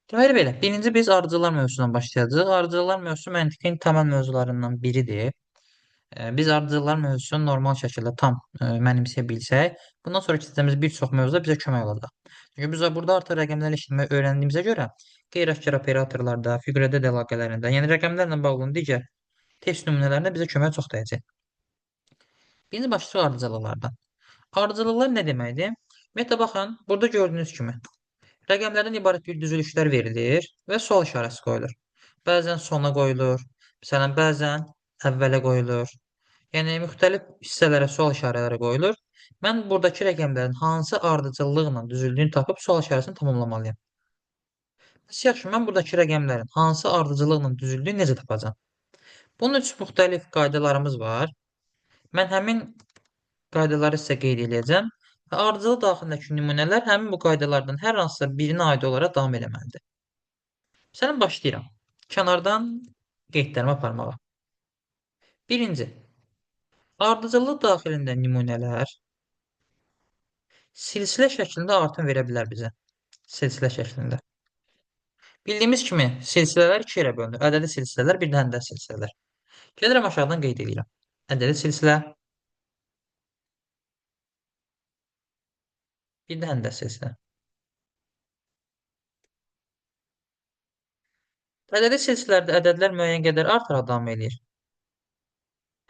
Deməli belə, birinci biz ardıcıllar mövzusundan başlayacağıq. Ardıcıllar mövzusu məntiqin təməl mövzularından biridir. Biz ardıcıllar mövzusunu normal şəkildə tam mənimsəyə bilsək, bundan sonra keçəcəyimiz bir çox mövzuda bizə kömək olacaq. Çünki biz burada artıq rəqəmlərlə işləməyi öyrəndiyimizə görə qeyri-aşkar operatorlarda, fiqurədə də əlaqələrində, yəni rəqəmlərlə bağlı digər test nümunələrində bizə kömək çox dəyəcək. Birinci başlayırıq ardıcıllıqlardan. Ardıcıllıqlar nə deməkdir? Ümumiyyətlə baxın, burada gördüyünüz kimi rəqəmlərdən ibarət bir düzülüşlər verilir və sual işarəsi qoyulur. Bəzən sona qoyulur, məsələn, bəzən əvvələ qoyulur. Yəni müxtəlif hissələrə sual işarələri qoyulur. Mən buradakı rəqəmlərin hansı ardıcıllıqla düzüldüyünü tapıb sual işarəsini tamamlamalıyam. Bəs yaxşı, mən buradakı rəqəmlərin hansı ardıcıllıqla düzüldüyünü necə tapacağam? Bunun üçün müxtəlif qaydalarımız var. Mən həmin qaydaları sizə qeyd edəcəm və ardıcılı daxilindəki nümunələr həmin bu qaydalardan hər hansısa birinə aid olaraq davam etməlidir. Məsələn, başlayıram. Kənardan qeydlərimi aparmağa. Birinci, ardıcıllıq daxilində nümunələr silsilə şəklində artım verə bilər bizə. Silsilə şəklində. Bildiyimiz kimi silsilələr iki yerə bölünür. Ədədi silsilələr, bir də həndə silsilələr. Gedirəm aşağıdan qeyd edirəm. Ədədi silsilə, bir də həndə silsilə. Ədədi silsilələrdə ədədlər müəyyən qədər artaraq davam edir.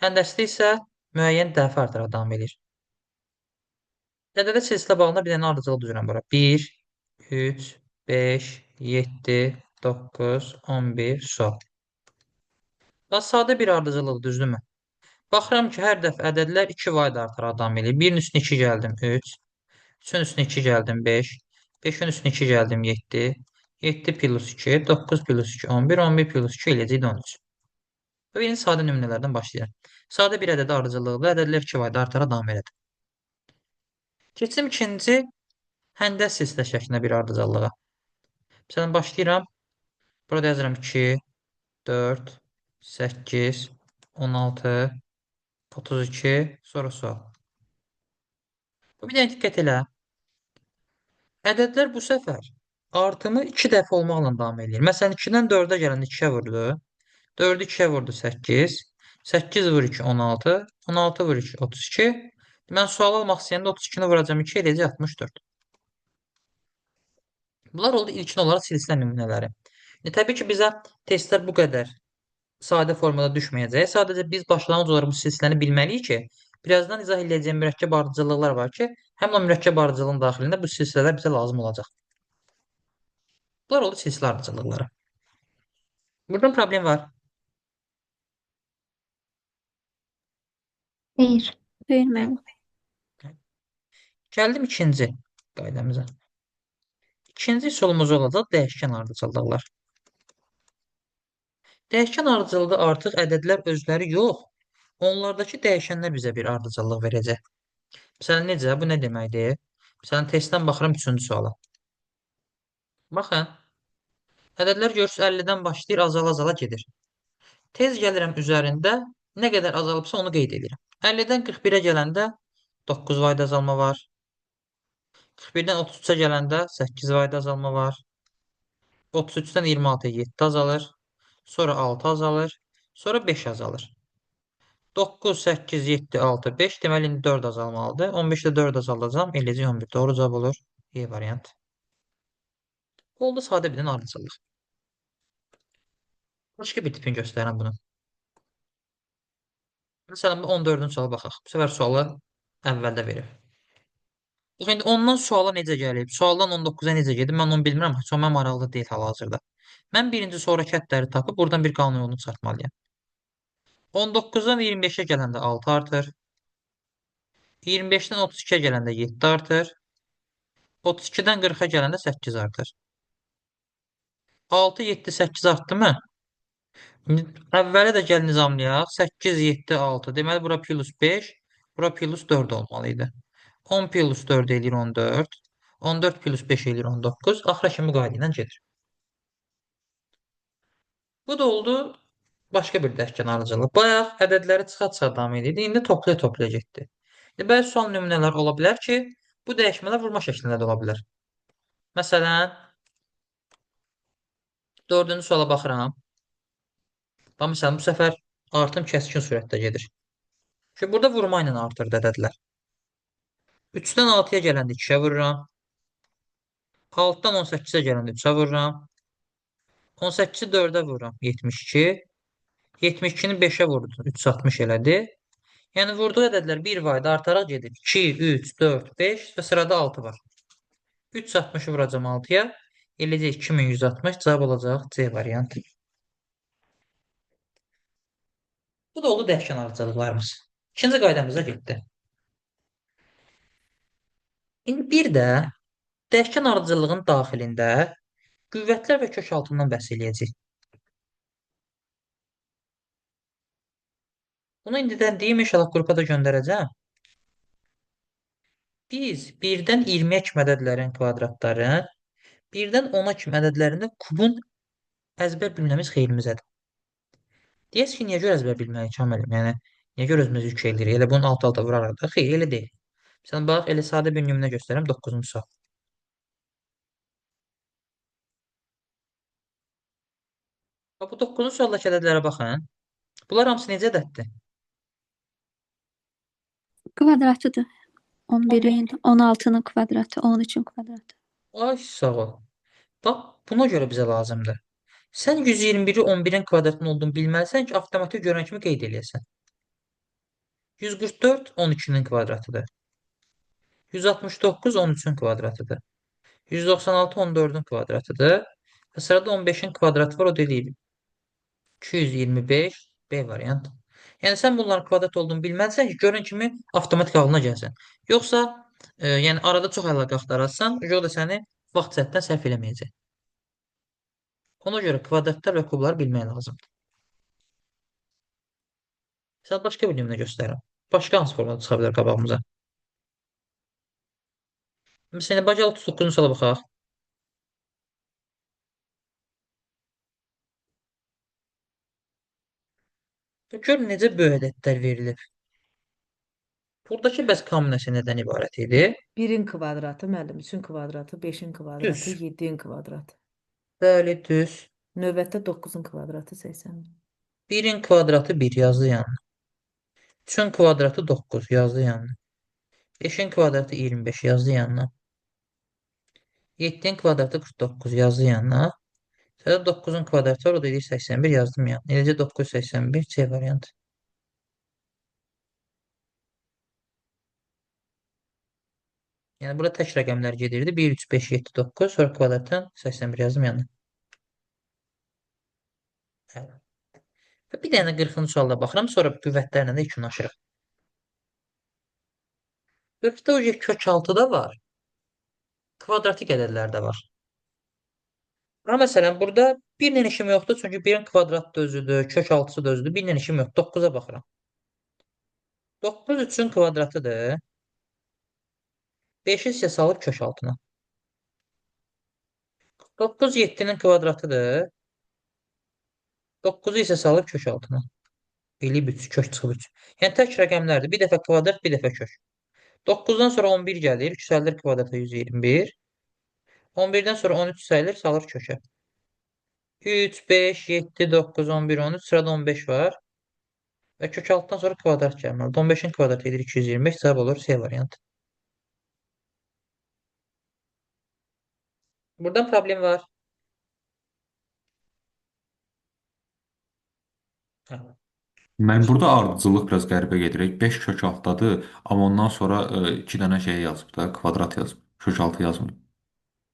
Həndəsdə isə müəyyən dəfə artaraq davam edir. Ədədi silsilə bağında bir dənə ardıcılı düzürəm bura. 1, 3, 5, 7, 9, 11, sual. Daha sadə bir ardıcıllıq düzdürmü? Baxıram ki, hər dəfə ədədlər 2 vahid artaraq davam edir. 1-in üstünə 2 gəldim 3, 3-ün üstünə 2 gəldim 5, 5-in üstünə 2 gəldim 7, 7 plus 2, 9 plus 2, 11, 11 plus 2 eləyəcək 13. Və birinci sadə nümunələrdən başlayıram. Sadə bir ədədi ardıcıllıqda ədədlər 2 vahid artaraq davam edir. Keçim ikinci həndə silsilə şəklində bir ardıcıllığa. Məsələn, başlayıram. Burada yazıram 2, 4, 8, 16, 32, sonra sual. Bu bir dənə diqqət elə. Ədədlər bu səfər artımı 2 dəfə olmaqla davam edir. Məsələn, 2-dən 4-ə gələndə 2-yə vurdu. 4-ü 2-yə vurdu 8. 8 vur 2, 16. 16 vur 2, 32. Mən sual almaq istəyəndə 32-ni vuracam 2 eləyəcək 64. Bunlar oldu ilkin olaraq silsilə nümunələri. Təbii ki, bizə testlər bu qədər sadə formada düşməyəcək. Sadəcə biz başlanğıc olaraq bu silsiləni bilməliyik ki, birazdan izah edəcəyim mürəkkəb ardıcıllıqlar var ki, həmin o mürəkkəb ardıcıllığın daxilində bu silsilələr bizə lazım olacaq. Bunlar oldu silsilə ardıcıllıqları. Burada problem var. Xeyr. Xeyr müəllim. Gəldim ikinci qaydamıza. İkinci üsulumuz olacaq dəyişkən ardıcıllıqlar. Dəyişkən ardıcıllıqda artıq ədədlər özləri yox, onlardakı dəyişənlər bizə bir ardıcıllıq verəcək. Məsələn, necə? Bu nə deməkdir? Məsələn, testdən baxıram üçüncü suala. Baxın, ədədlər görürsünüz 50-dən başlayır, azala-azala gedir. Tez gəlirəm üzərində nə qədər azalıbsa onu qeyd edirəm. 50-dən 41-ə gələndə 9 vahid azalma var. 41-dən 33-ə gələndə 8 vahid azalma var. 33-dən 26-ya 7 azalır. Sonra 6 azalır. Sonra 5 azalır. 9, 8, 7, 6, 5. Deməli, indi 4 azalmalıdır. 15-də 4 azaldacam. Eləcək 11. Doğru cavab olur. E variant. Oldu sadə bir dənə ardıcıllıq. Başqa bir tipini göstərirəm bunu. Məsələn, bu 14-cü suala baxaq. Bu səfər sualı əvvəldə verir. Yox, indi ondan suala necə gəlib? Sualdan 19-a necə gedib? Mən onu bilmirəm. Heç o mənə maraqlı deyil hal-hazırda. Mən birinci sonrakı ədədləri tapıb buradan bir qanun yolunu çıxartmalıyam. 19-dan 25-ə gələndə 6 artır. 25-dən 32-ə gələndə 7 artır. 32-dən 40-a gələndə 8 artır. 6, 7, 8 artdımı? Əvvələ də gəl nizamlayaq. 8, 7, 6. Deməli, bura plus 5, bura plus 4 olmalı idi. 10 plus 4 eləyir 14. 14 plus 5 eləyir 19. Axıra kimi qayda ilə gedir. Bu da oldu başqa bir dəhkən arıcılıq. Bayaq ədədləri çıxa-çıxa davam edirdi. İndi toplaya-toplaya getdi. Bəzi sual nümunələr ola bilər ki, bu dəyişmələr vurma şəklində də ola bilər. Məsələn, Dördüncü suala baxıram. Bax, məsələn, bu səfər artım kəskin sürətdə gedir. Çünki burada vurma ilə artır dedilər. 3-dən 6-ya gələndə 2-ə vururam. 6-dan 18-ə gələndə 3-ə vururam. 18-i 4-ə vururam, 72. 72-ni 5-ə vurdum, 360 elədi. Yəni vurduğu ədədlər bir vayda artaraq gedir. 2, 3, 4, 5 və sırada 6 var. 360-ı vuracam 6-ya. Eləcək 2160 cavab olacaq C variantı. Bu da oldu dəyişkən ardıcıllıqlarımız. İkinci qaydamıza getdi. İndi bir də dəyişkən ardıcıllığın daxilində qüvvətlər və kök altından bəhs eləyəcəyik. Bunu indidən deyim, inşallah qrupa da göndərəcəm. Biz 1-dən 20-yə kimi ədədlərin kvadratların, 1-dən 10-a kimi ədədlərində kubun əzbər bilməmiz xeyrimizədir. Deyəs ki, niyə görə əzbər bilməyi Kaməlim? Yəni, niyə görə özümüz yük eləyirik? Elə bunun alt-alta vuraraq da. Xeyr, elə deyil. Sən bax, elə sadə bir nümunə göstərəm 9-cu sual. Bax, bu 9-cu sualdakı ədədlərə baxın. Bunlar hamısı necə ədəddir? Kvadratıdır. Bax, 11'in, 16'nın kvadratı, 13'ün kvadratı. ay sağ ol. Bax, buna görə bizə lazımdır. Sən 121-i 11-in kvadratının olduğunu bilməlisən ki, avtomatik görən kimi qeyd eləyəsən. 144 12-nin kvadratıdır. 169 13-ün kvadratıdır. 196 14-ün kvadratıdır. Və sırada 15-in kvadratı var, o dediyi 225 B variant. Yəni sən bunların kvadrat olduğunu bilməlisən ki, görən kimi avtomatik ağlına gəlsin. Yoxsa yəni arada çox əlaqə axtararsan, o da səni vaxt cəhətdən səhv eləməyəcək. Ona görə kvadratlar və kubları bilmək lazımdır. Sən başqa bir nümunə göstərirəm. Başqa hansı formada çıxa bilər qabağımıza? Məsələn, bacal 39-cu suala baxaq. Gör necə böyük ədədlər verilib. Buradakı bəs kombinasiya nədən ibarət idi? 1'in kvadratı, müəllim, 3'ün kvadratı, 5'in kvadratı, Düz. 7'in kvadratı. Bəli, düz. Növbətdə 9'un kvadratı 80. 1-in kvadratı 1 yazdı yanına. 3-ün kvadratı 9 yazdı yanına. 5-in kvadratı 25 yazdı yanına. 7-in kvadratı 49 yazdı yanına. Sonra 9-un kvadratı var, o da edir 81 yazdım yanına. Eləcə 981 C variantı. Yəni burada tək rəqəmlər gedirdi. 1, 3, 5, 7, 9. Sonra kvadratdan 81 yazdım yanına. Bəli. Və bir dənə 40-cı sualda baxıram, sonra qüvvətlərlə də yekunlaşırıq. 40-da o kök 6 da var. Kvadratik ədədlər də var. Amma məsələn, burada bir dənə işim yoxdur, çünki 1-in kvadratı da özüdür, kök 6-sı da özüdür. Bir dənə işim yoxdur. 9-a baxıram. 9 3-ün kvadratıdır. 5-i isə salıb kök altına. 9 7-nin kvadratıdır. 9-u isə salıb kök altına. Eləyib 3, kök çıxıb 3. Yəni tək rəqəmlərdir. Bir dəfə kvadrat, bir dəfə kök. 9-dan sonra 11 gəlir, yüksəlir kvadrata 121. 11-dən sonra 13 sayılır, salır kökə. 3, 5, 7, 9, 11, 13, sırada 15 var. Və kök altdan sonra kvadrat gəlməlidir. 15-in kvadratı edir 225, cavab olur C variantı. Buradan problem var. Hə. Mən burada ardıcıllıq biraz qəribə gedirək. 5 kök altdadır, amma ondan sonra 2 dənə şey yazıb da, kvadrat yazıb. Kök altı yazmır.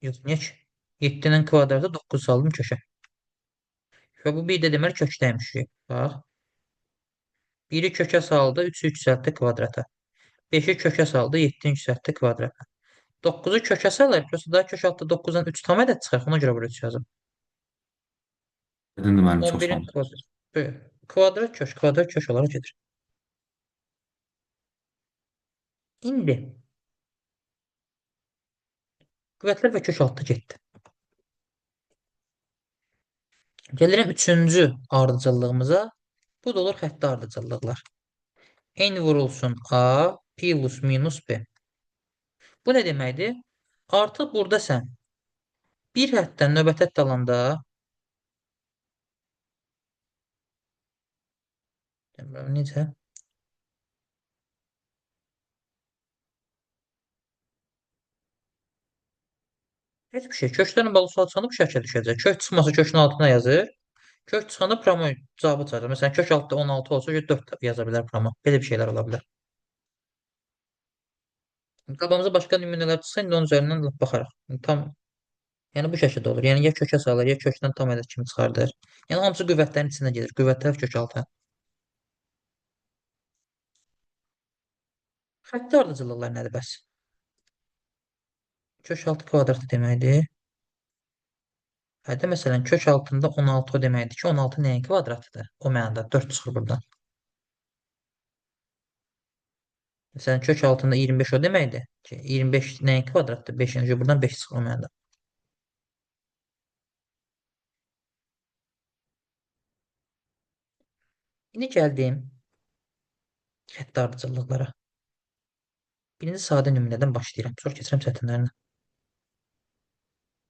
Yox, niyə ki? 7-nin kvadratı 9 saldım kökə. Və bu bir də deməli kökdəymiş. Bax. 1-i kökə saldı, 3-ü yüksəltdi kvadrata. 5-i kökə saldı, 7-ni yüksəltdi kvadrata. 9-u kökə salır, prosta daha kök altda 9-dan 3 tam ədəd çıxar. Ona görə burada 3 yazım. Dedin də mənim çox 11-in sağ kvadrat. Kvadrat kök olaraq gedir. İndi qüvvətlər və kök altda getdi. Gəlirəm 3-cü ardıcıllığımıza. Bu da olur xətti ardıcıllıqlar. N vurulsun A plus minus B. Bu nə deməkdir? Artıq burada sən bir həddən növbəti hədd alanda Necə? Heç bir şey. Kökdən balı salsanı bu şəkil düşəcək. Kök çıxmasa kökün altına yazır. Kök çıxanda promo cavabı çıxacaq. Məsələn, kök altında 16 olsa 4 yaza bilər promo. Belə bir şeylər ola bilər. Qabağımıza başqa nümunələr çıxsa, indi onun üzərindən lap baxarıq. Tam, yəni bu şəkildə olur. Yəni ya kökə salır, ya kökdən tam ədəd kimi çıxardır. Yəni hamısı qüvvətlərin içinə gedir. Qüvvətlər kök altı. Xətti ardıcıllıqlar nədir bəs? Kök altı kvadratı deməkdir. Hərdə məsələn kök altında 16 o deməkdir ki, 16 nəyin kvadratıdır? O mənada 4 çıxır buradan. Məsələn kök altında 25 o deməkdir ki, 25 nəyin kvadratdır? 5-ci buradan 5 çıxır o mənada. İndi gəldim xətti ardıcıllıqlara. Birinci sadə nümunədən başlayıram. Sonra keçirəm çətinlərinə.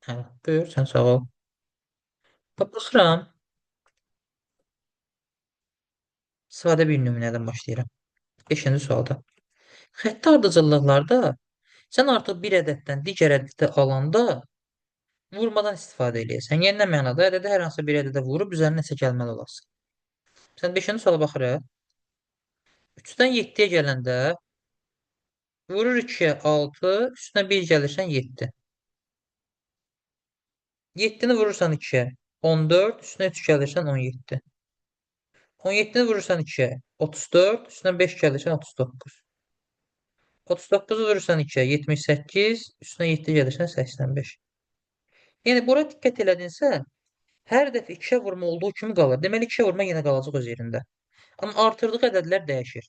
Hə, buyur, sən sağ ol. Baxıram, sadə bir nümunədən başlayıram. 5-ci sualda. Xətti ardıcıllıqlarda sən artıq bir ədəddən digər ədədi alanda vurmadan istifadə eləyəsən. Yəni nə mənada? Ədədə hər hansı bir ədədə vurub üzərinə nəsə gəlməli olasın. Sən 5-ci suala baxırıq. 3-dən 7-yə gələndə vurur 2-yə 6, üstünə 1 gəlirsən 7. 7-ni vurursan 2-yə 14, üstünə 3 gəlirsən 17. 17-ni vurursan 2-yə 34, üstünə 5 gəlirsən 39. 39-u vurursan 2-yə 78, üstünə 7 gəlirsən 85. Yəni bura diqqət elədinsə, hər dəfə 2-yə vurma olduğu kimi qalır. Deməli 2-yə vurma yenə qalacaq öz yerində. Amma artırdığı ədədlər dəyişir.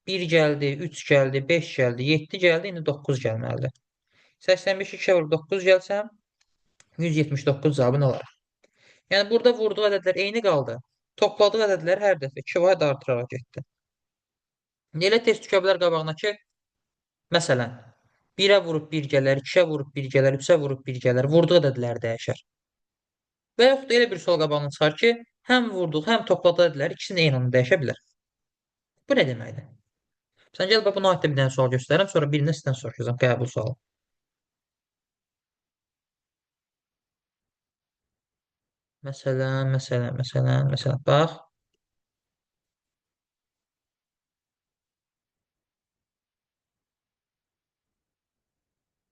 1 gəldi, 3 gəldi, 5 gəldi, 7 gəldi, indi 9 gəlməlidir. 85 2-yə vurub 9 gəlsəm, 179 cavabını alarıq. Yəni burada vurduğu ədədlər eyni qaldı. Topladığı ədədlər hər dəfə 2 vayd artıraraq getdi. Elə test tükə bilər qabağına ki, məsələn, 1-ə vurub 1 gələr, 2-ə vurub 1 gələr, 3-ə vurub 1 gələr, vurduğu ədədlər dəyişər. Və yaxud da elə bir sual qabağına çıxar ki, həm vurduğu, həm topladığı ədədlər ikisini eyni anda dəyişə bilər. Bu nə deməkdir? Sən gəl bax, buna aiddə bir dənə sual göstərirəm, sonra birini sizdən soruşacağam, qəbul sualı. Məsələn, bax.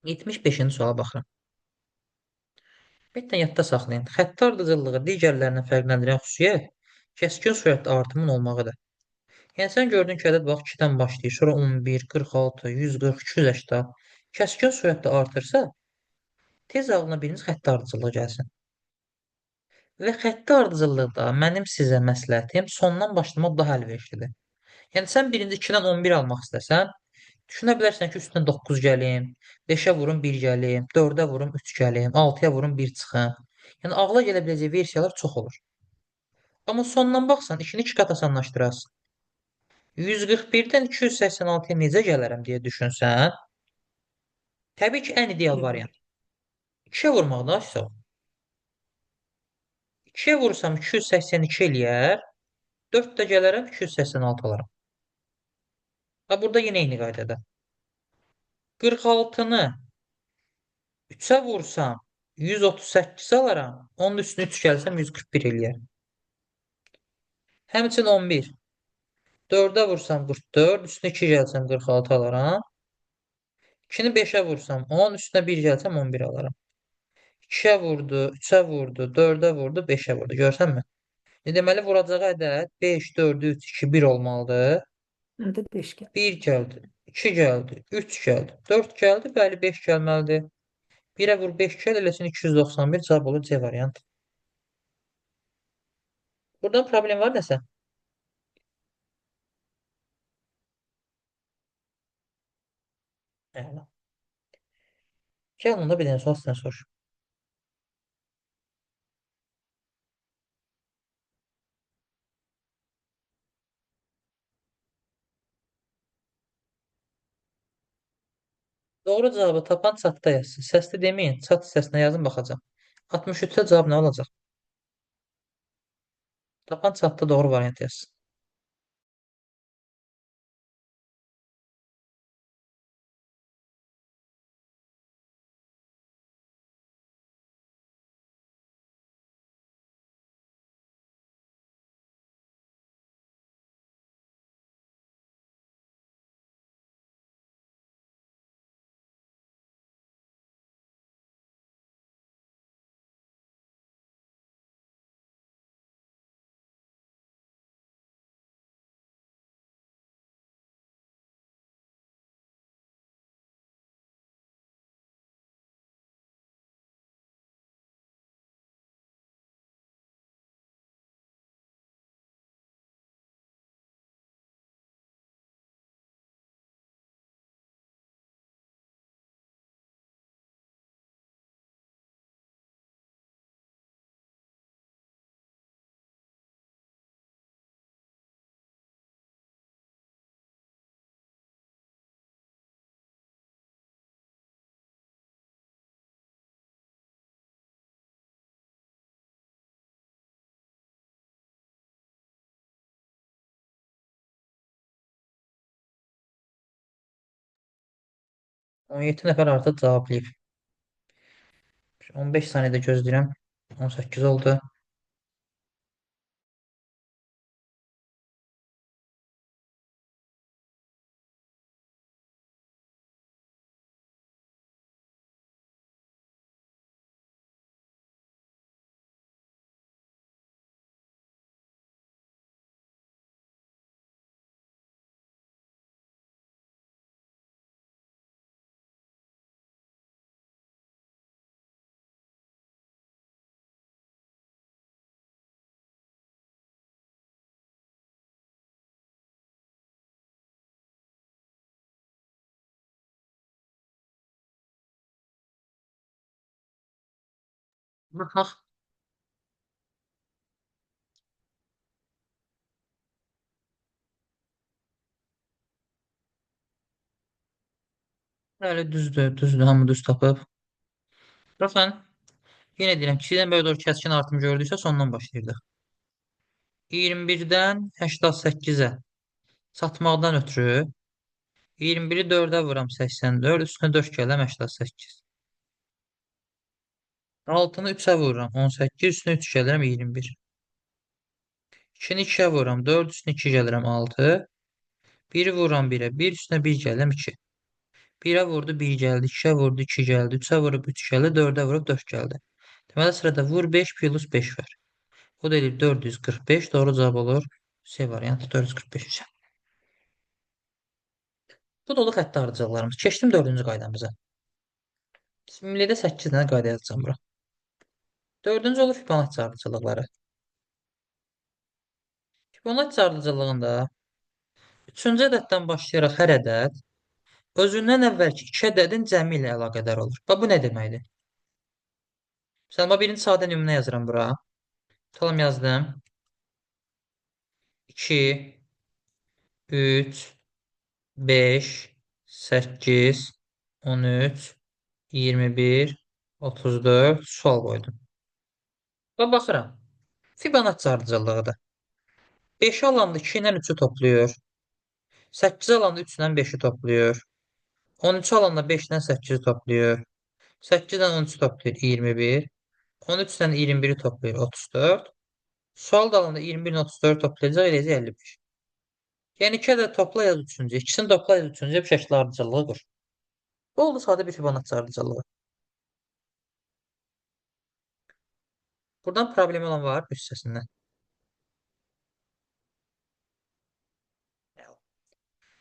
75-ci suala baxıram. Ümumiyyətlə yadda saxlayın. Xətti ardıcıllığı digərlərindən fərqləndirən xüsusiyyət kəskin sürətli artımın olmağıdır. Yəni sən gördün ki, ədəd bax 2-dən başlayır, sonra 11, 46, 140, 280 kəskin sürətlə artırsa, tez ağlına biriniz xətti ardıcıllığı gəlsin. Və xətti ardıcıllıqda mənim sizə məsləhətim sondan başlamaq daha əlverişlidir. Yəni sən birinci 2-dən 11 almaq istəsən, düşünə bilərsən ki, üstünə 9 gəlim, 5-ə vurum 1 gəlim, 4-ə vurum 3 gəlim, 6-ya vurum 1 çıxım. Yəni ağla gələ biləcək versiyalar çox olur. Amma sondan baxsan, işini 2 qat asanlaşdırasın. 141-dən 286-ya necə gələrəm deyə düşünsən, təbii ki, ən ideal variant. 2-yə vurmaq da aşağı. 2-yə vursam 282 eləyər, 4 də gələrəm 286 alaram. Ha, burada yenə eyni qaydada. 46-nı 3-ə vursam 138 alaram. Onun üstünə 3 gəlsəm 141 eləyər. Həmçinin 11. 4-ə vursam 44, üstünə 2 gəlsəm 46 alaram. 2-ni 5-ə vursam 10, üstünə 1 gəlsəm 11 alaram. 2-yə vurdu, 3-ə vurdu, 4-ə vurdu, 5-ə vurdu. Görsənmi? Deməli vuracağı ədəd 5, 4, 3, 2, 1 olmalıdır. Nədir 5 gəl. 1 gəldi, 2 gəldi, 3 gəldi, 4 gəldi, bəli 5 gəlməlidir. 1-ə vur 5 gəl, eləsin 291 cavab olur C variantı. Buradan problem var nəsə? Əla. Gəl onda bir dənə sual sizdən soruş. Doğru cavabı tapan çatda yazsın. Səsli deməyin, çat hissəsinə yazın baxacağım. 63-də cavab nə olacaq? Tapan çatda doğru variant yazsın. 17 nəfər artıq cavablayıb. 15 saniyədə gözləyirəm. 18 oldu. Baxaq. Bəli, düzdür, düzdür. Hamı düz tapıb. Baxın. Yenə deyirəm, kiçikdən böyüyə doğru kəskin artım gördüksə sondan başlayırdıq. 21-dən 88-ə çatmaqdan ötürü 21-i 4-ə vuram 84, üstünə 4 gələm 88. 6-nı 3-ə vururam 18, üstünə 3 gəlirəm 21. 2-ni 2-yə vururam 4, üstünə 2 gəlirəm 6. 1-i vururam 1-ə, 1 üstünə 1 gəlirəm 2. 1-ə vurdu 1 gəldi, 2-yə vurdu 2 gəldi, 3-ə vurub 3 gəldi, 4-ə vurub 4 gəldi. Deməli sırada vur 5 plus 5 var. O da eləyib 445. Doğru cavab olur. C variantı 445. Bu da oldu xətti ardıcıllarımız. Keçdim 4-cü qaydamıza. Ümumilikdə 8 dənə qayda yazacağım bura. 4-cü olur Fibonacci ardıcıllıqları. Fibonacci ardıcıllığında 3-cü ədəddən başlayaraq hər ədəd özündən əvvəlki 2 ədədin cəmi ilə əlaqədar olur. Bax, bu nə deməkdir? Məsələn, birinci sadə nümunə yazıram bura. Tamam yazdım. 2, 3, 5, 8, 13, 21, 34 sual qoydum. Və baxıram. Fibonacci ardıcıllığıdır. 5 alanda 2 ilə 3-ü toplayır. 8 alanda 3 ilə 5-i toplayır. 13 alanda 5 ilə 8-i toplayır. 8-dən 13 toplayır 21. 13-dən 21-i toplayır 34. Sual dalında 21-in 34 toplayacaq eləyəcək 55. Yəni 2 ədəd topla yaz 3-cü. İkisini topla yaz 3-cü bu şəkildə ardıcıllığı qur. Bu oldu sadə bir Fibonacci ardıcıllığı. Buradan problemi olan var bu hissəsindən.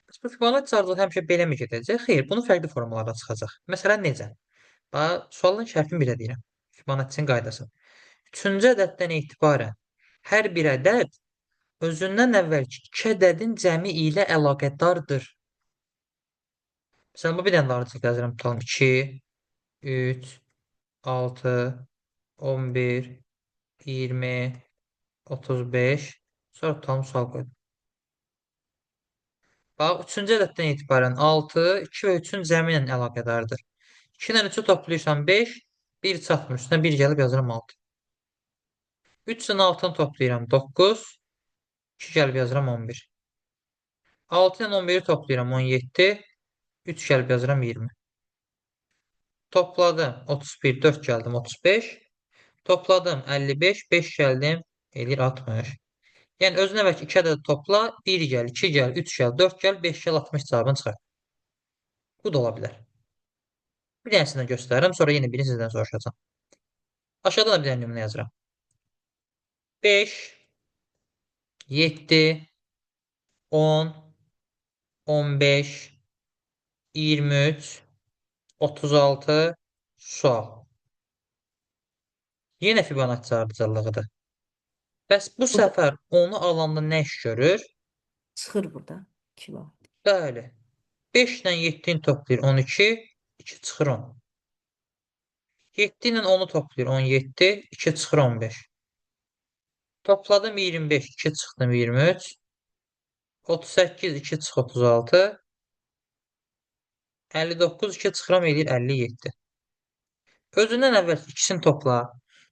Bəs bu Fibonacci ardıcılığı həmişə belə mi gedəcək? Xeyr, bunun fərqli formalarda çıxacaq. Məsələn, necə? Bax, sualın şərtini bir deyirəm. Fibonacci-nin qaydası. 3-cü ədəddən etibarən hər bir ədəd özündən əvvəlki 2 ədədin cəmi ilə əlaqədardır. Məsələn, bu bir dənə ardıcıl yazıram. Tutalım 2, 3, 6, 11, 20, 35. Sonra tutalım sual qoydum. Bax, 3-cü ədəddən etibarən 6, 2 və 3-ün cəmi ilə əlaqədardır. 2 ilə 3-ü toplayırsan 5, 1 çatmır. Üstünə 1 gəlib yazıram 6. 3 ilə 6-nı toplayıram 9, 2 gəlib yazıram 11. 6 ilə 11-i toplayıram 17, 3 gəlib yazıram 20. Topladım 31, 4 gəldim 35. Topladım 55, 5 gəldim eləyir 60. Yəni özünə əvvəlki 2 ədədi topla, 1 gəl, 2 gəl, 3 gəl, 4 gəl, 5 gəl, 60 cavabını çıxart. Bu da ola bilər. Bir dənəsindən göstərirəm, sonra yenə birini sizdən soruşacağam. Aşağıda da bir dənə nümunə yazıram. 5, 7, 10, 15, 23, 36 sual. Yenə Fibonacci ardıcıllığıdır. Bəs bu səfər onu alanda nə iş görür? Çıxır burada. 2 var. Bəli. 5 ilə 7-ni toplayır 12, 2 çıxır 10. 7 ilə 10-u toplayır 17, 2 çıxır 15. Topladım 25, 2 çıxdım 23. 38, 2 çıx 36. 59, 2 çıxıram eləyir 57. Özündən əvvəl ikisini topla.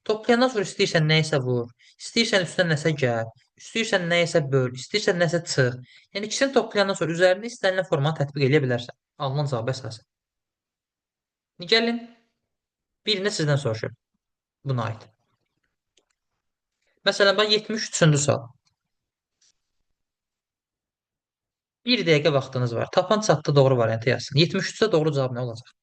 Toplayandan sonra istəyirsən nəyisə vur. İstəyirsən üstünə nəsə gəl. İstəyirsən nəyisə böl. İstəyirsən nəsə çıx. Yəni ikisini toplayandan sonra üzərində istənilən formanı tətbiq edə bilərsən. Alınan cavaba əsasən. Gəlin birini sizdən soruşum buna aid. Məsələn, bax 73-cü sual. 1 dəqiqə vaxtınız var. Tapan çatdı doğru variantı yazsın. 73-də doğru cavab nə olacaq?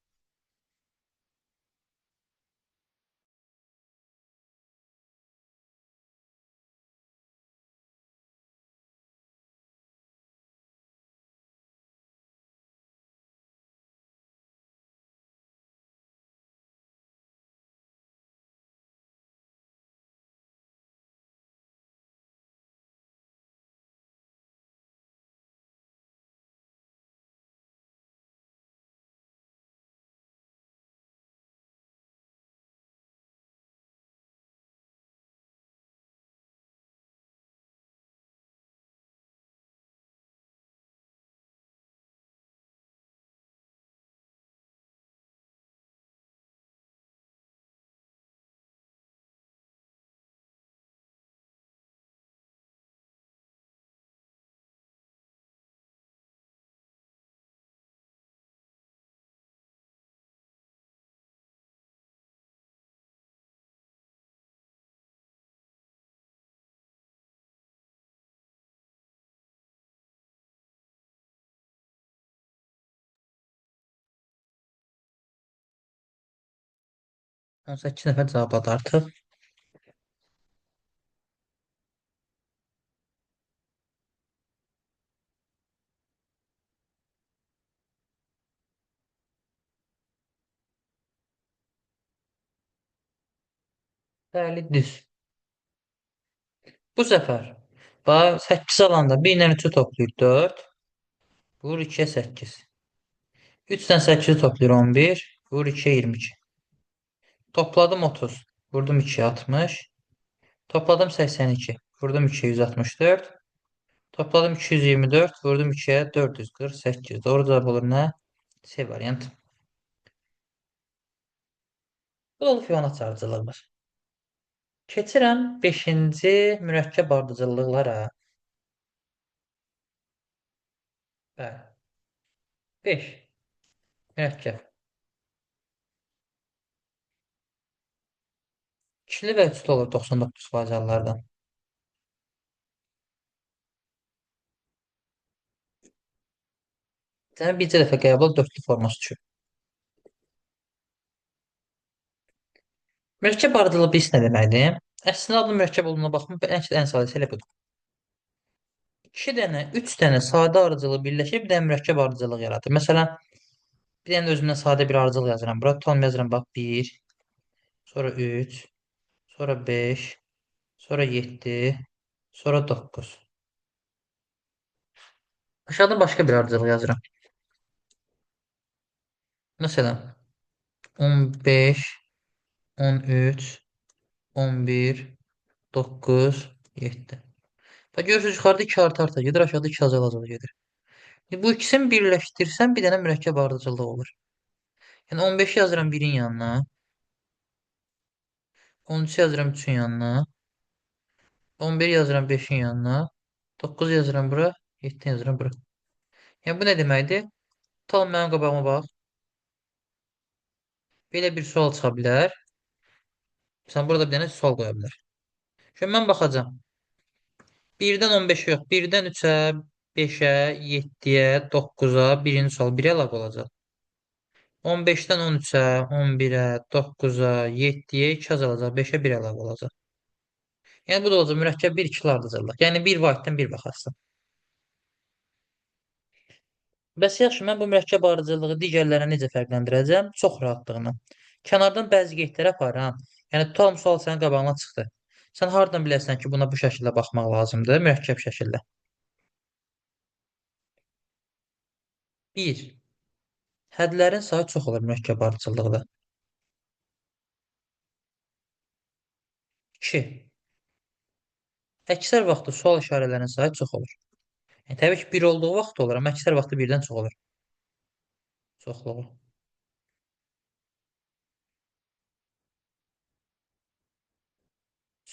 On 8 nəfər cavabladı artıq. Bəli, düz. Bu səfər bax 8 alanda 1 ilə 3-ü toplayır 4. Vur 2-yə 8. 3-dən 8-i toplayır 11. Vur 2-yə 22. Topladım 30. Vurdum 2-yə 60. Topladım 82. Vurdum 2-yə 164. Topladım 224. Vurdum 2-yə 448. Doğru cavab olur nə? C variant. Bu da olub Fibonacci ardıcıllığımız. Keçirəm 5-ci mürəkkəb ardıcıllıqlara. Bəli. 5. Mürəkkəb. İkili və üçlü olur 99% hallardan. Sənə bircə dəfə qəbul dörtlü forması düşür. Mürəkkəb ardıcıllığı biz nə deməkdir? Əslində adlı mürəkkəb olduğuna baxma, ən sadəsi elə budur. 2 dənə, 3 dənə sadə ardıcılı birləşib bir dənə mürəkkəb ardıcıllıq yaradır. Məsələn, bir dənə özümdən sadə bir ardıcıl yazıram. Bura tutalım yazıram bax 1, sonra 3, sonra 5, sonra 7, sonra 9. Aşağıda başqa bir ardıcıl yazıram. Məsələn, 15, 13, 11, 9, 7. Bax görürsünüz yuxarıda 2 arta gedir, aşağıda 2 azala gedir. Bu ikisini birləşdirsəm bir dənə mürəkkəb ardıcıllıq olur. Yəni 15 yazıram 1-in yanına, 13 yazıram 3-ün yanına, 11 yazıram 5-in yanına, 9 yazıram bura, 7 yazıram bura. Yəni bu nə deməkdir? Tutalım mənim qabağıma bax. Belə bir sual çıxa bilər. Sən burada bir dənə sual qoya bilər. Şimdi mən baxacağam. 1-dən 15-ə yox, 1-dən 3-ə, 5-ə, 7-yə, 9-a birinci sual 1 əlavə olacaq. 15-dən 13-ə, 11-ə, 9-a, 7-yə 2 azalacaq, 5-ə 1 əlavə olacaq. Yəni bu da olacaq mürəkkəb bir ikili ardıcıllıq. Yəni bir vahiddən bir baxasın. Bəs yaxşı, mən bu mürəkkəb ardıcıllığı digərlərinə necə fərqləndirəcəm? Çox rahatlığına. Kənardan bəzi qeydlər aparıram. Yəni tutalım sual sənin qabağına çıxdı. Sən hardan biləsən ki, buna bu şəkildə baxmaq lazımdır, mürəkkəb şəkildə? 1. Hədlərin sayı çox olur mürəkkəb ardıcıllıqda. 2. Əksər vaxtı sual işarələrinin sayı çox olur. Yəni, təbii ki, 1 olduğu vaxt olur, amma əksər vaxtı birdən çox olur. Çoxluğu.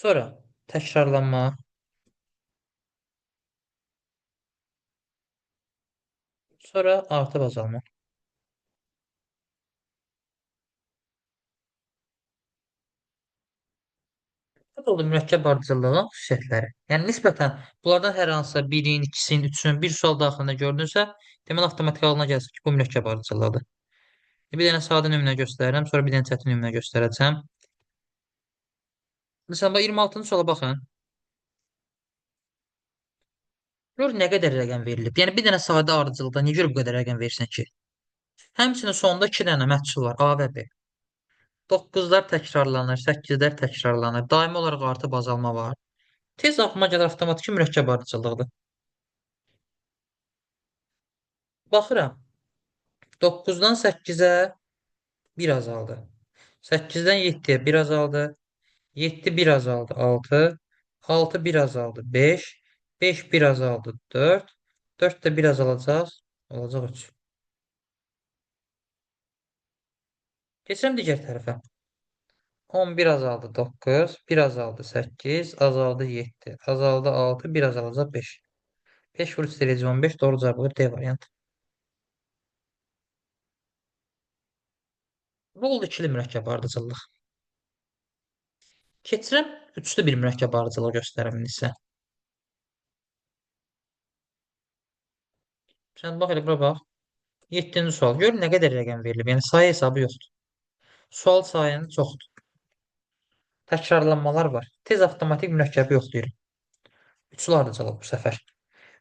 Sonra təkrarlanma. Sonra artıb azalma. Bu da oldu mürəkkəb ardıcıllığın xüsusiyyətləri. Yəni nisbətən bunlardan hər hansısa birin, ikisinin, üçünün bir sual daxilində görünürsə, deməli avtomatik ağlına gəlsin ki, bu mürəkkəb ardıcıllıqdır. Bir dənə sadə nümunə göstərirəm, sonra bir dənə çətin nümunə göstərəcəm. Məsələn, bax 26-cı suala baxın. Gör nə qədər rəqəm verilib. Yəni bir dənə sadə ardıcıllıqda niyə görə bu qədər rəqəm versin ki? Həmçinin sonunda 2 dənə məhsul var, A və B. 9'lar təkrarlanır, 8'lər təkrarlanır. Daimi olaraq artıb azalma var. Tez axlıma gəlir avtomatik mürəkkəb ardıcıllıqdır. Baxıram. 9'dan 8'ə 1 azaldı. 8'dən 7'yə 1 azaldı. 7 1 azaldı 6. 6 1 azaldı 5. 5 1 azaldı 4. 4 də 1 azalacaq. Olacaq 3. Keçirəm digər tərəfə. 11 azaldı 9. 1 azaldı 8. Azaldı 7. Azaldı 6. 1 azalacaq 5. 5 vur 3 derece 15. Doğru cevap olur D variantı. Bu oldu ikili mürəkkəb ardıcıllıq. Keçirəm üçlü bir mürəkkəb ardıcıllıq göstərimin isə. Sən bax elə bura bax. 7-ci sual. Gör nə qədər rəqəm verilib. Yəni sayı hesabı yoxdur. Sual sayını çoxdur. Təkrarlanmalar var. Tez avtomatik mürəkkəbi yoxlayırıq. Üçlü ardıcıllıq bu səfər.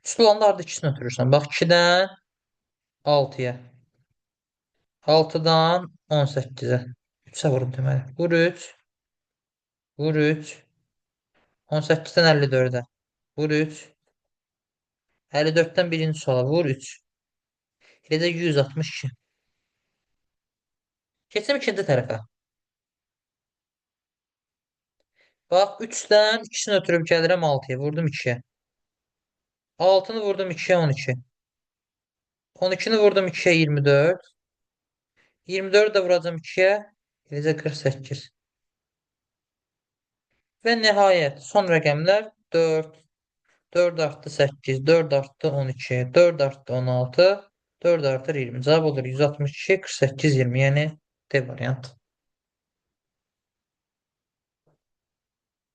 Üçlü olanda ardı ikisini ötürürsən. Bax 2-dən 6-ya. 6-dan 18-ə. 3-ə vurun deməli. Vur 3. Vur 3. 18-dən 54-ə. Vur 3. 54-dən birinci suala vur 3. Elə də 162. Keçim ikinci tərəfə. Bax 3-dən ikisini ötürüb gəlirəm 6-ya. Vurdum 2-yə. 6-nı vurdum 2-yə 12. 12-ni vurdum 2-yə 24. 24 də vuracam 2-yə. Eləcə 48. Və nəhayət son rəqəmlər 4. 4 artdı 8. 4 artdı 12. 4 artdı 16. 4 artır 20. Cavab olur 162, 48, 20. Yəni D variantı.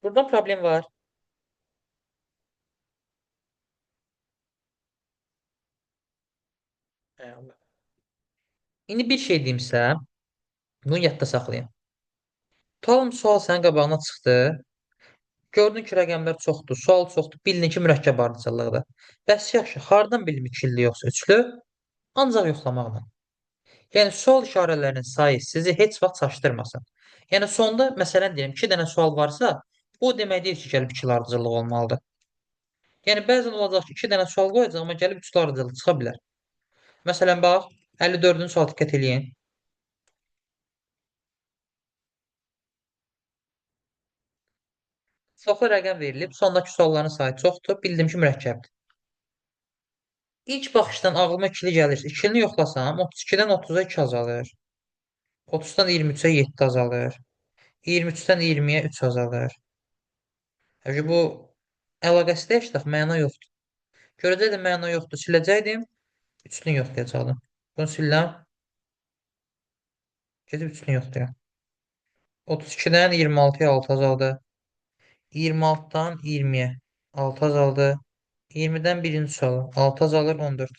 Buradan problem var. Eyvallah. İndi bir şey deyimsə, bunu yadda saxlayın. Tutalım sual sənin qabağına çıxdı. Gördün ki, rəqəmlər çoxdur, sual çoxdur, bildin ki, mürəkkəb ardıcıllıqdır. Bəs yaxşı, hardan bilim ikili yoxsa üçlü? Ancaq yoxlamaqla. Yəni sual işarələrinin sayı sizi heç vaxt çaşdırmasın. Yəni sonda məsələn deyim 2 dənə sual varsa, bu o demək deyil ki, gəlib ikili ardıcıllıq olmalıdır. Yəni bəzən olacaq ki, 2 dənə sual qoyacaq, amma gəlib üçlü ardıcıllıq çıxa bilər. Məsələn bax, 54-cü sual diqqət eləyin. Çoxlu rəqəm verilib, sondakı sualların sayı çoxdur, bildim ki, mürəkkəbdir. İlk baxışdan ağlıma ikili gəlir. İkilini yoxlasam, 32-dən 30-a 2 azalır. 30-dan 23-ə 7 azalır. 23-dən 20-yə 3 azalır. Hətta bu əlaqəsi də məna yoxdur. Görəcəkdim məna yoxdur, siləcəkdim, üçlünü yoxlayacaqdım. Bunu siləm, gedib üçlünü yoxlayıram. 32-dən 26-ya 6 azaldı. 26-dan 20-yə 6 azaldı. 20-dən birinci suala 6 azalır 14.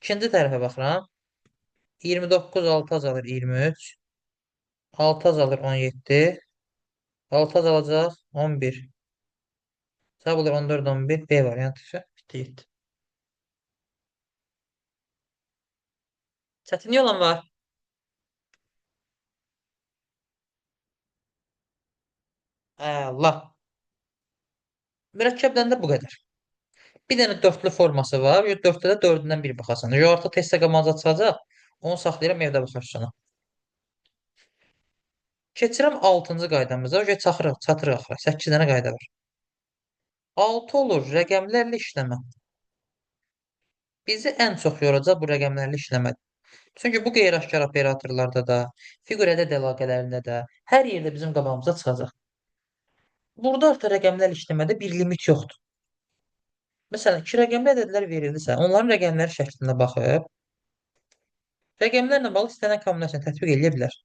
İkinci tərəfə baxıram. 29 6 azalır 23. 6 azalır 17. 6 azalacaq 11. Cavab olur 14 11. B variantı. Bitti. Çətinlik olan var. Allah. Mürəkkəbdən də bu qədər. Bir dənə dörtlü forması var. Dörtdə də dördündən biri baxasan. Artıq test qamanca çıxacaq. Onu saxlayıram evdə baxarsana. Keçirəm 6-cı qaydamıza. Çatırıq axıra. 8 dənə qayda var. 6 olur rəqəmlərlə işləmə. Bizi ən çox yoracaq bu rəqəmlərlə işləmədir. Çünki bu qeyri-aşkar operatorlarda da, fiqur ədəd əlaqələrində də hər yerdə bizim qabağımıza çıxacaq. Burada artıq rəqəmlər işləmədə bir limit yoxdur. Məsələn, 2 rəqəmli ədədlər verildisə, onların rəqəmləri şəklində baxıb, rəqəmlərlə bağlı istənilən kombinasiyonu tətbiq edə bilər.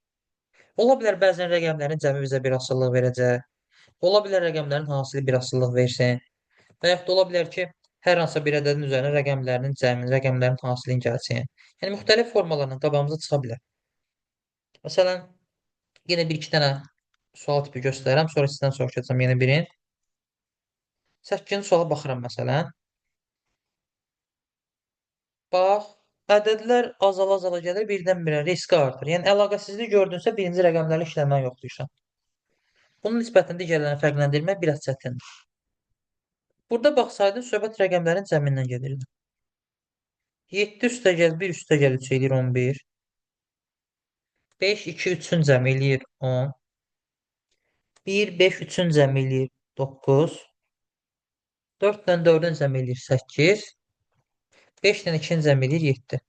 Ola bilər bəzən rəqəmlərin cəmi bizə bir asıllıq verəcək. Ola bilər rəqəmlərin hasili bir asıllıq versin. Və yaxud da ola bilər ki, hər hansısa bir ədədin üzərinə rəqəmlərinin cəmi, rəqəmlərin hasilini gəlsin. Yəni müxtəlif formalarla qabağımıza çıxa bilər. Məsələn, yenə bir-iki dənə sual tipi göstərirəm, sonra sizdən soruşacağam yenə birini. 8-ci suala baxıram məsələn. Bax, ədədlər azala-azala gəlir, birdən-birə riski artır. Yəni əlaqəsizlik gördünsə, birinci rəqəmlərlə işləməni yoxlayırsan. Bunun nisbətində digərlərini fərqləndirmək biraz çətindir. Burada baxsaydın, söhbət rəqəmlərin cəmindən gedirdi. 7 üstəgəl 1 üstəgəl 3 eləyir 11. 5, 2, 3-ün cəmi eləyir 10. 1, 5, 3-ün cəmi eləyir 9. 4 ilə 4-ün cəmi eləyir 8. 5 ilə 2-nin cəmi eləyir 7.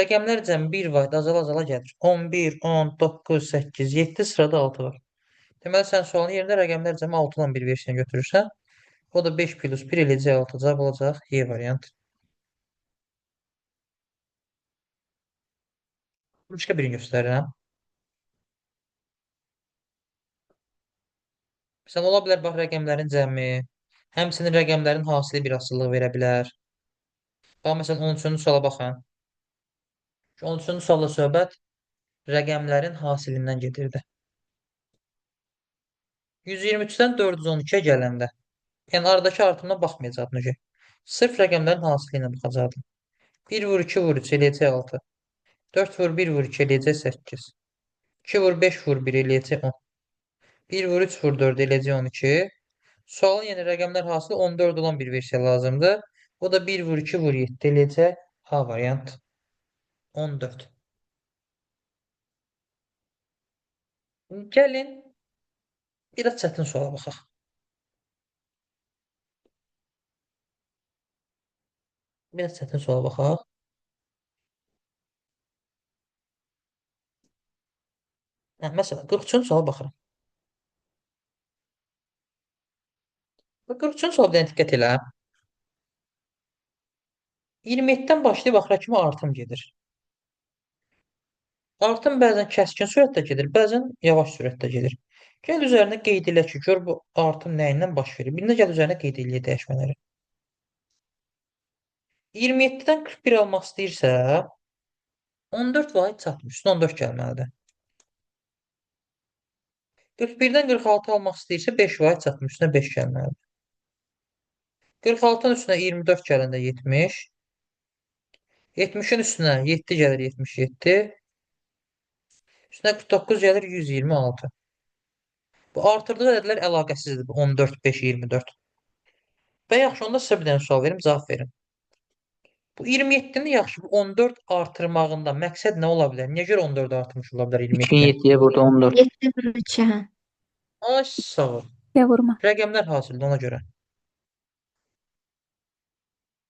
Rəqəmlər cəmi 1 vahid azala-azala gəlir. 11, 10, 9, 8, 7 sırada 6 var. Deməli, sən sualın yerində rəqəmlər cəmi 6 ilə bir versiyanı götürürsən. O da 5 plus 1 eləyəcək 6 cavab olacaq Y variant. Başqa birini göstərirəm. Məsələn, ola bilər bax rəqəmlərin cəmi, həmçinin rəqəmlərin hasili bir asıllıq verə bilər. Bax, məsələn, 13-cü suala baxın. 13-cü sualla söhbət rəqəmlərin hasilindən gedirdi. 123-dən 412-yə gələndə, yəni aradakı artımdan baxmayacaqdın ki, sırf rəqəmlərin hasili ilə baxacaqdın. 1 vur 2 vur 3 eləyəcək 6. 4 vur 1 vur 2 eləyəcək 8. 2 vur 5 vur 1 eləyəcək 10. 1 vur 3 vur 4 eləyəcək 12. Sualın yəni rəqəmlər hasili 14 olan bir versiya lazımdır. O da 1 vur 2 vur 7 eləyəcək A variant. 14. Gəlin biraz çətin suala baxaq. Biraz çətin suala baxaq. Məsələn, 43-cü suala baxıram. 43-cü suala diqqət elə. 27-dən başlayıb axıra kimi artım gedir. Artım bəzən kəskin sürətdə gedir, bəzən yavaş sürətdə gedir. Gəl üzərinə qeyd elə ki, gör bu artım nəyindən baş verir. Birində gəl üzərinə qeyd eləyək dəyişmələri. 27-dən 41 almaq istəyirsə, 14 vahid çatmır. Üstünə 14 gəlməlidir. 41-dən 46 almaq istəyirsə 5 vahid çatmır. Üstünə 5 gəlməlidir. 46-nın üstünə 24 gələndə 70. 70-in üstünə 7 gəlir 77. Üstünə 49 gəlir 126. Bu artırdığı ədədlər əlaqəsizdir. 14, 5, 24. Və yaxşı, onda sizə bir dənə sual verim, cavab verin. Bu 27-ni yaxşı, bu 14 artırmağında məqsəd nə ola bilər? Niyə görə 14 artırmış ola bilər 3-ün 27-yə? 7-yə burada 14. 7 vur 3-ə, hə. Ay sağ ol. Ya vurma. Rəqəmlər hasildir ona görə.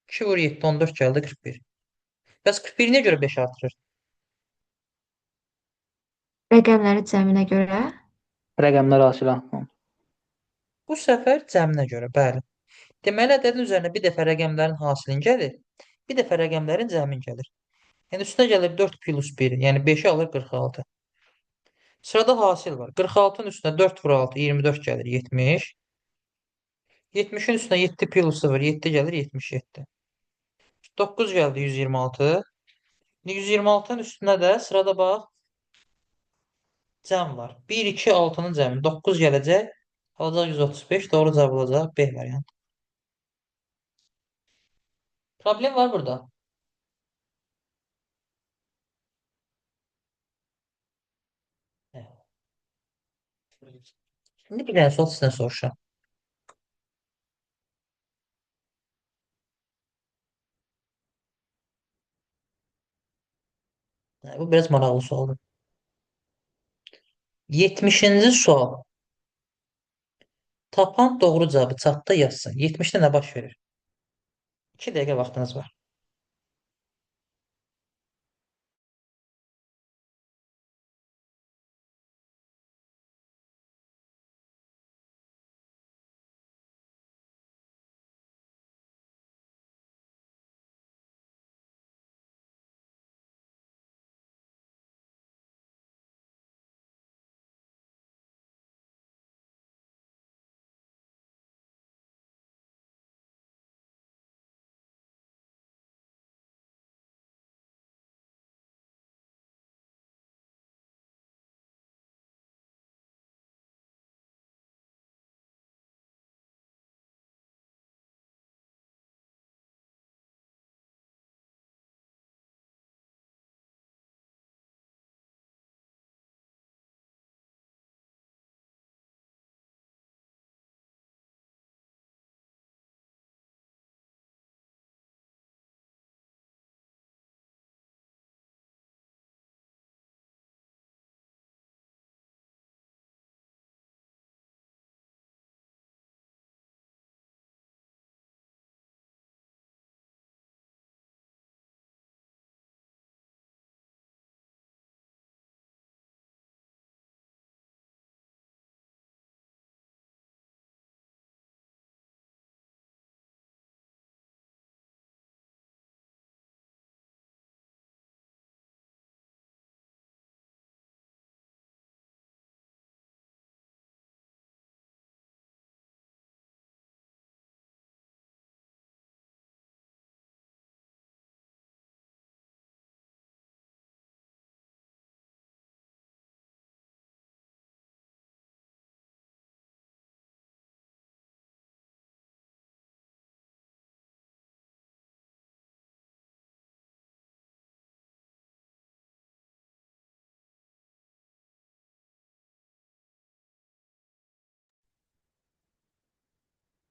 2 vur 7, 14 gəldi 41. Bəs 41 niyə görə 5 artırır? Rəqəmləri cəminə görə. Rəqəmlər hasil haqqında. Bu səfər cəminə görə, bəli. Deməli, ədədin üzərinə bir dəfə rəqəmlərin hasilin gəlir, bir dəfə rəqəmlərin cəmin gəlir. Yəni üstünə gəlir 4 plus 1, yəni 5-i alır 46. Sırada hasil var. 46-nın üstünə 4 vur 6, 24 gəlir 70. 70-in üstünə 7 plus 0, 7 gəlir 77. 9 gəldi 126. 126-nın üstünə də sırada bax cəm var. 1, 2, 6-nın cəmi 9 gələcək. Alacaq 135. Doğru cavab olacaq B variantı. Problem var burada. Şimdi bir dənə sual sizdən soruşacağım. Bu biraz maraqlı sualdır. 70-ci sual. Tapan doğru cavabı çatda yazsın. 70-də nə baş verir? 2 dəqiqə vaxtınız var.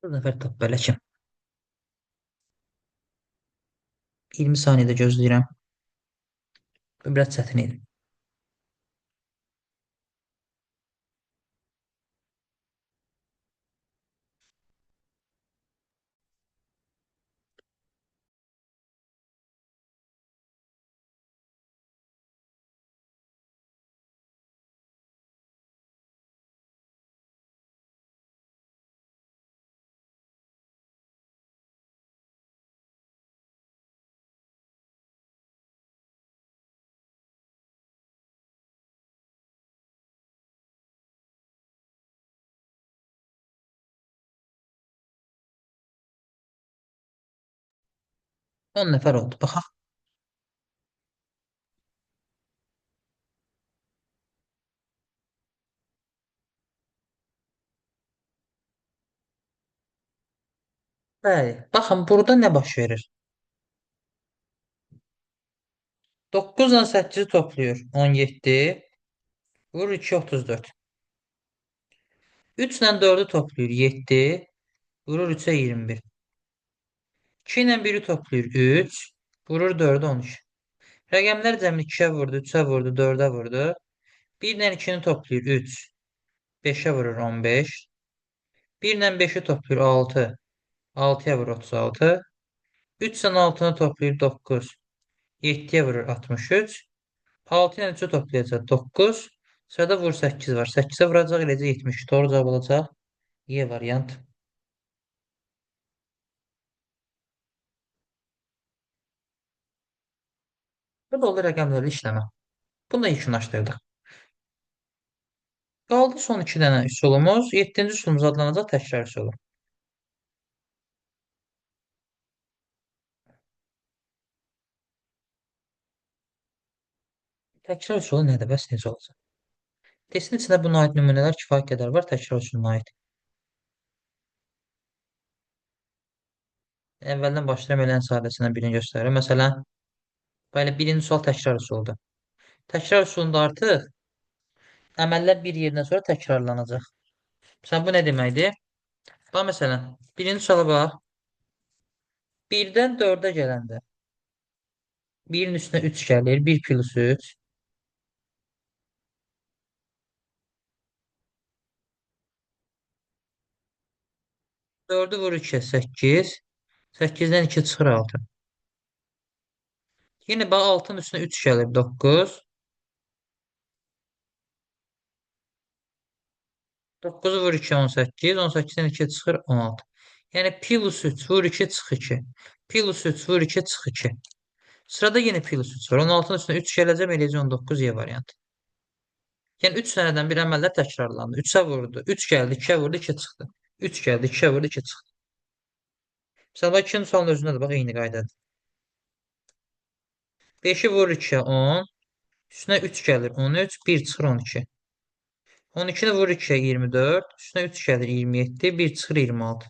Bu nəfər tap belə kim? 20 saniyədə gözləyirəm. Bu biraz çətin idi. On nəfər oldu. Baxaq. Bəli. Baxın, burada nə baş verir? 9 ilə 8-i toplayır. 17. Vurur 2, 34. 3 ilə 4-ü toplayır. 7. Vurur 3-ə 21. 2 ilə 1-i toplayır. 3. Vurur 4-ə 13. Rəqəmlər cəmi 2-yə vurdu, 3-ə vurdu, 4-ə vurdu. 1 ilə 2-ni toplayır. 3. 5-ə vurur 15. 1 ilə 5-i toplayır. 6. 6-ya vurur 36. 3 ilə 6-nı toplayır. 9. 7-yə vurur 63. 6 ilə 3-ü toplayacaq 9. Sırada vur 8 var. 8-ə vuracaq eləcə 70. Doğru cavab olacaq. Y variant. Burada oldu rəqəmlərlə işləmə. Bunu da yekunlaşdırdıq. Qaldı son 2 dənə üsulumuz. 7-ci üsulumuz adlanacaq təkrar üsulu. Təkrar üsulu nədir? Bəs necə olacaq? Testin içində buna aid nümunələr kifayət qədər var. Təkrar üsuluna aid. Əvvəldən başlayıram elə ən sadəsindən birini göstərirəm. Məsələn, belə birinci sual təkrar üsuludur. Təkrar üsulunda artıq əməllər bir yerdən sonra təkrarlanacaq. Məsələn, bu nə deməkdir? Bax, məsələn, birinci suala bax. 1-dən 4-ə gələndə 1-in üstünə 3 gəlir. 1 plus 3. 4-ü vur 2-yə 8. 8-dən 2 çıxır 6. Yenə bax 6-nın üstünə 3 gəlir 9. 9-u vur 2 18. 18-dən 2 çıxır 16. Yəni plus 3 vur 2 çıx 2. Plus 3 vur 2 çıx 2. Sırada yenə plus 3 var. 16-nın üstünə 3 gələcəm eləcə 19 Y variantı. Yəni 3 dənədən bir əməllər təkrarlandı. 3-ə vurdu. 3 gəldi, 2-yə vurdu, 2 çıxdı. 3 gəldi, 2-yə vurdu, 2 çıxdı. Məsələn, bax 2-ci sualın özündə də bax eyni qaydadır. 5-i vur 2-yə 10. Üstünə 3 gəlir 13. 1 çıxır 12. 12-ni vur 2-yə 24. Üstünə 3 gəlir 27. 1 çıxır 26.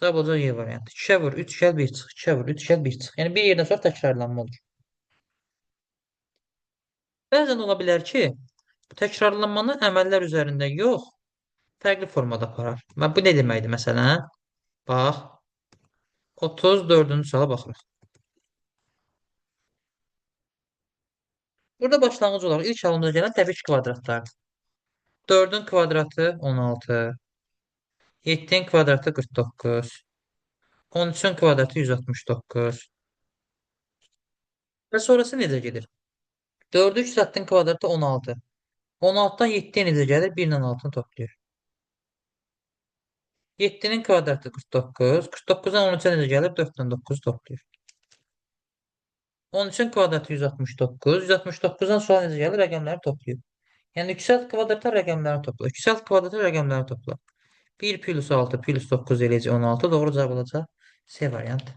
Cavab olacaq Y variantı. 2-yə vur 3 gəl 1 çıx. 2-yə vur 3 gəl 1 çıx. Yəni bir yerdən sonra təkrarlanma olur. Bəzən ola bilər ki, bu təkrarlanmanı əməllər üzərində yox, fərqli formada aparar. Və bu nə deməkdir məsələn? Bax, 34-cü suala baxırıq. Burada başlanğıc olaraq ilk halımıza gələn təbii ki, kvadratlardır. 4-ün kvadratı 16, 7-nin kvadratı 49, 13-ün kvadratı 169. Və sonrası necə gedir? 4-ü 2 satdın kvadratı 16. 16-dan 7-yə necə gəlir? 1 ilə 6-nı toplayır. 7-nin kvadratı 49. 49-dan 13-ə necə gəlir? 4 ilə 9-u toplayır. 13-ün kvadratı 169. 169-dan sonra necə gəlir? Rəqəmləri toplayır. Yəni yüksəlt kvadrata rəqəmləri topla. Yüksəlt kvadrata rəqəmləri topla. 1 plus 6 plus 9 eləcək 16. Doğru cavab olacaq C variantı.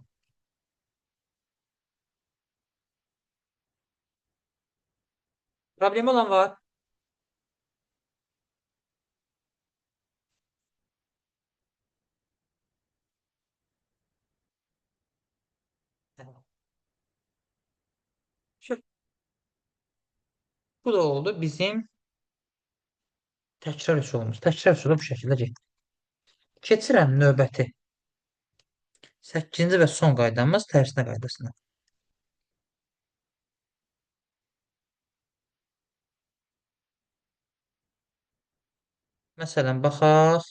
Problemi olan var? Şu, bu da oldu bizim təkrar üsulumuz. Təkrar üsulu bu şəkildə getdi. Keçirəm növbəti 8-ci və son qaydamız tərsinə qaydasına. Məsələn, baxaq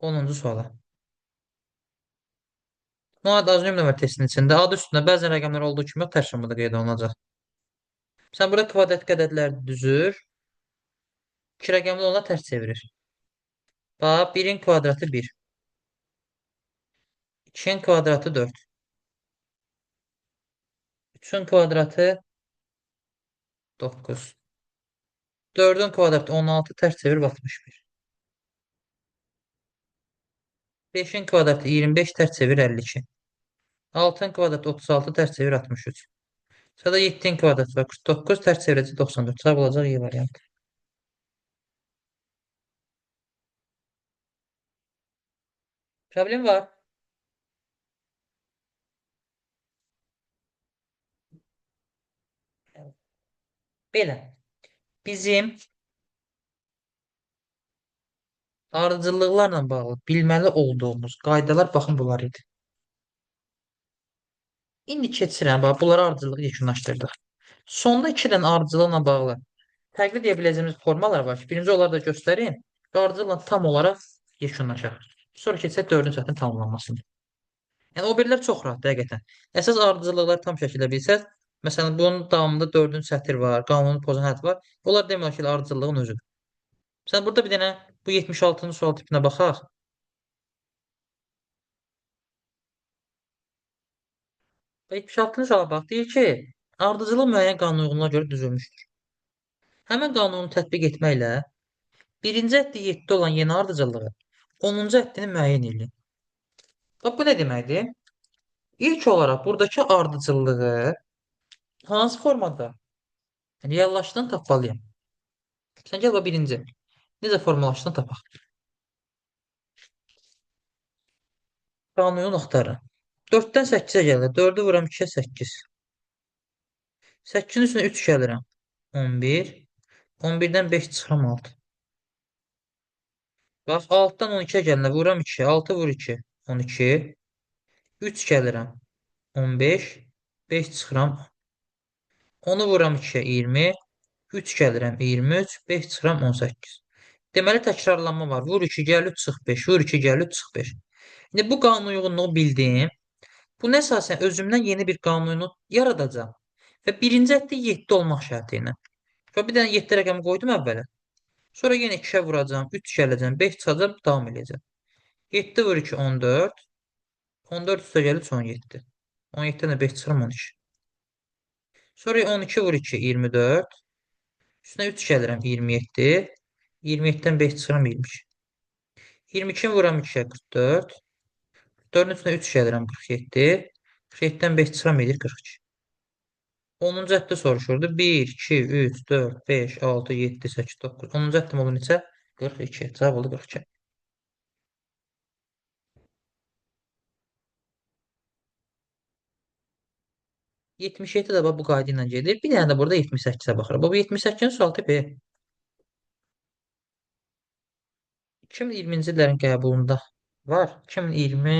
10-cu suala. Azim nömrə testinin içində adı üstündə bəzi rəqəmlər olduğu kimi tərs formada qeyd olunacaq. Sən burada kvadrat ədədləri düzür, iki rəqəmli ona tərs çevirir. Bax, 1-in kvadratı 1, 2-in kvadratı 4, 3-ün kvadratı 9, 4-ün kvadratı 16 tərs çevirib 61. 5-in kvadratı 25 tərs çevir 52. 6-ın kvadratı 36 tərs çevir 63. Sırada 7-in kvadratı var 49 tərs çevirəcək 94. Cavab olacaq Y variantı. Problem var. Belə. Bizim ardıcıllıqlarla bağlı bilməli olduğumuz qaydalar baxın bunlar idi. İndi keçirəm, bax, bunları ardıcılığı yekunlaşdırdıq. Sonda 2 dənə ardıcılıqla bağlı fərqli deyə biləcəyimiz formalar var ki, birinci onları da göstərim və ardıcılıqla tam olaraq yekunlaşaq. Sonra keçək 4-cü səthin tamamlanmasını. Yəni, o birlər çox rahatdır, həqiqətən. Əsas ardıcılıqları tam şəkildə bilsəz, məsələn, bunun davamında 4-cü sətr var, qanunu pozan hərf var. Onlar demək ki, ardıcıllığın özüdür. Məsələn, burada bir dənə bu 76-cı sual tipinə baxaq. 76-cı suala bax, deyir ki, ardıcıllıq müəyyən qanun uyğunluğuna görə düzülmüşdür. Həmin qanunu tətbiq etməklə birinci əddi 7 olan yeni ardıcıllığı 10-cu əddini müəyyən edin. Bax, bu nə deməkdir? İlk olaraq buradakı ardıcıllığı hansı formada reallaşdığını tapmalıyam. Sən gəl, birinci. Necə formalaşdığını tapaq. Qanunu axtarın. 4-dən 8-ə gəlir. 4-ü vuram 2-yə 8. 8-in üstünə 3 gəlirəm. 11. 11-dən 5 çıxıram 6. Bax, 6-dan 12-yə gəlinə vuram 2. 6 vur 2. 12. 3 gəlirəm. 15. 5 çıxıram. 10-u vuram 2-yə 20. 3 gəlirəm 23. 5 çıxıram 18. Deməli, təkrarlanma var. Vur 2 gəl 3 çıx 5. Vur 2 gəl 3 çıx 5. İndi bu qanun uyğunluğu bildim. Buna əsasən özümdən yeni bir qanunu yaradacağam. Və birinci əddə 7 olmaq şərti ilə. Və bir dənə 7 rəqəmi qoydum əvvələ. Sonra yenə 2-ə vuracağam, 3 gələcəm, 5 çıxacam, davam edəcəm. 7 vur 2, 14. 14 üstə gəlir 17. 17-dən də 5 çıxıram 12. Sonra 12 vur 2, 24. Üstünə 3 gəlirəm 27. 27-dən 5 çıxıram 22. 22-ni vuram 2-yə 44. 4-ün üstünə 3 gəlirəm 47. 47-dən 5 çıxıram edir 42. 10-cu əddə soruşurdu. 1, 2, 3, 4, 5, 6, 7, 8, 9. 10-cu əddim oldu neçə? 42. Cavab oldu 42. Yetmiş yeddi də bu qayda ilə gedir. Bir dənə də burada 78-ə baxırıq. Bu 78-ci sual tipi 2020-ci illərin qəbulunda var. 2020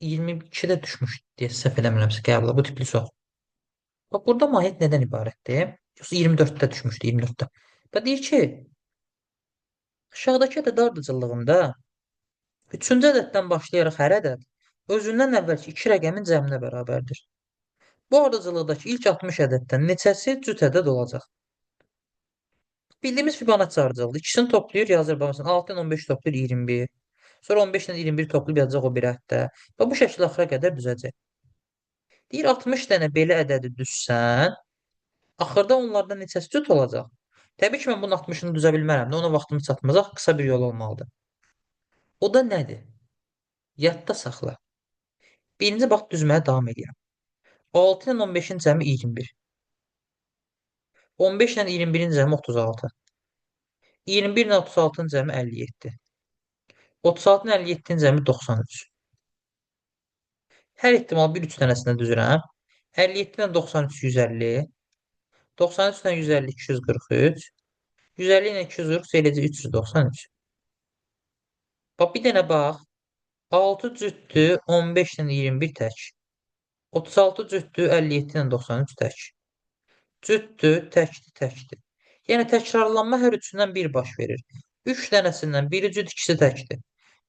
22-də düşmüş deyə səhv eləmirəmsə qəbula bu tipli sual. Bax, burada mahiyyət nədən ibarətdir? Yoxsa 24-də düşmüşdü, 24-də. Və deyir ki, aşağıdakı ədəd ardıcıllığında 3-cü ədəddən başlayaraq hər ədəd özündən əvvəlki 2 rəqəmin cəminə bərabərdir. Bu ardıcıllıqdakı ilk 60 ədəddən neçəsi cüt ədəd olacaq? Bildiyimiz Fibonacci ardıcıllığı. İkisini toplayır, yazır. Məsələn, 6-dan 15 toplayır 21. Sonra 15-dən 21 toplayıb yazacaq o bir əddə. Və bu şəkil axıra qədər düzəcək. Deyir, 60 dənə belə ədədi düzsən, axırda onlardan neçəsi cüt olacaq? Təbii ki, mən bunun 60-ını düzə bilmərəm də, ona vaxtımız çatmayacaq, qısa bir yol olmalıdır. O da nədir? Yadda saxla. Birinci bax, düzməyə davam edirəm. 6 ilə 15-in cəmi 21. 15 ilə 21-in cəmi 36. 21 ilə 36-ın cəmi 57. 36 ilə 57-in cəmi 93. Hər ehtimal bir 3 dənəsində düzürəm. 57 ilə 93 150. 93 ilə 150 243. 150 ilə 240 eləcə 393. Bax bir dənə bax. 6 cütdür 15 ilə 21 tək. 36 cütdür 57 ilə 93 tək. Cütdür, təkdir, təkdir. Yəni təkrarlanma hər üçündən bir baş verir. 3 dənəsindən biri cüt, ikisi təkdir.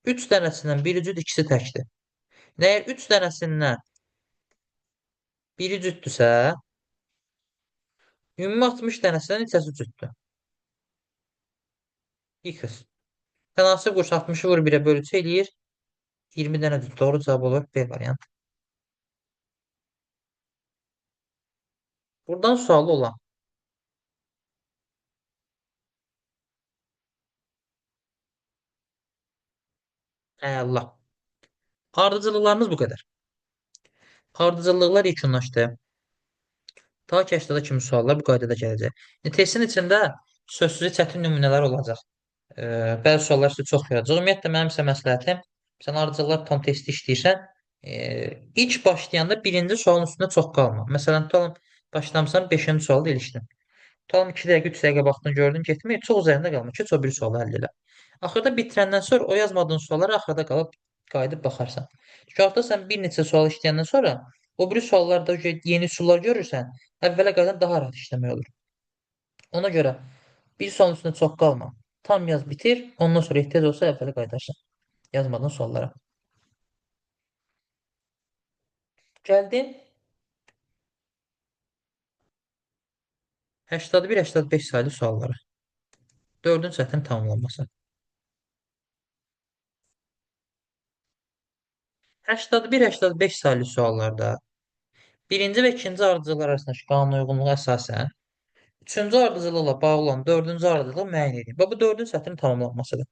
3 dənəsindən biri cüt, ikisi təkdir. Əgər 3 dənəsindən biri cütdürsə, ümumi 60 dənəsindən neçəsi cütdür? X. Tənasib qursu 60-ı vur 1-ə bölücü eləyir. 20 dənə cüt. Doğru cavab olur B variantı. Buradan sualı olan. Allah. Ardıcıllıqlarımız bu qədər. Ardıcıllıqlar yekunlaşdı. Ta ki 80-a kimi suallar bu qaydada gələcək. Testin içində sözsüzü çətin nümunələr olacaq. Bəzi suallar sizə çox yoracaq. Ümumiyyətlə, mənim sizə məsləhətim, sən ardıcıllar tam testi işləyirsən, ilk başlayanda birinci sualın üstündə çox qalma. Məsələn, tutalım, başlamısan 5-ci sualı ilişdin. Tutalım 2 dəqiqə, 3 dəqiqə vaxtını gördün, getməyib, çox üzərində qalma. Keç o bir sualı həll elə. Axırda bitirəndən sonra o yazmadığın suallara axırda qalıb qayıdıb baxarsan. Şahda sən bir neçə sual işləyəndən sonra o biri suallarda yeni üsullar görürsən, əvvələ qədər daha rahat işləmək olur. Ona görə bir sualın üstündə çox qalma. Tam yaz bitir, ondan sonra ehtiyac olsa əvvələ qayıdarsan yazmadığın suallara. Gəldin 81-85 saylı suallara. 4-cü sətin tamamlanması. 81-85 saylı suallarda birinci və ikinci ardıcılar arasındakı qanuna uyğunluğa əsasən üçüncü ardıcılıqla bağlı olan dördüncü ardıcılığı müəyyən edin. Bu dördüncü sətrin tamamlanmasıdır.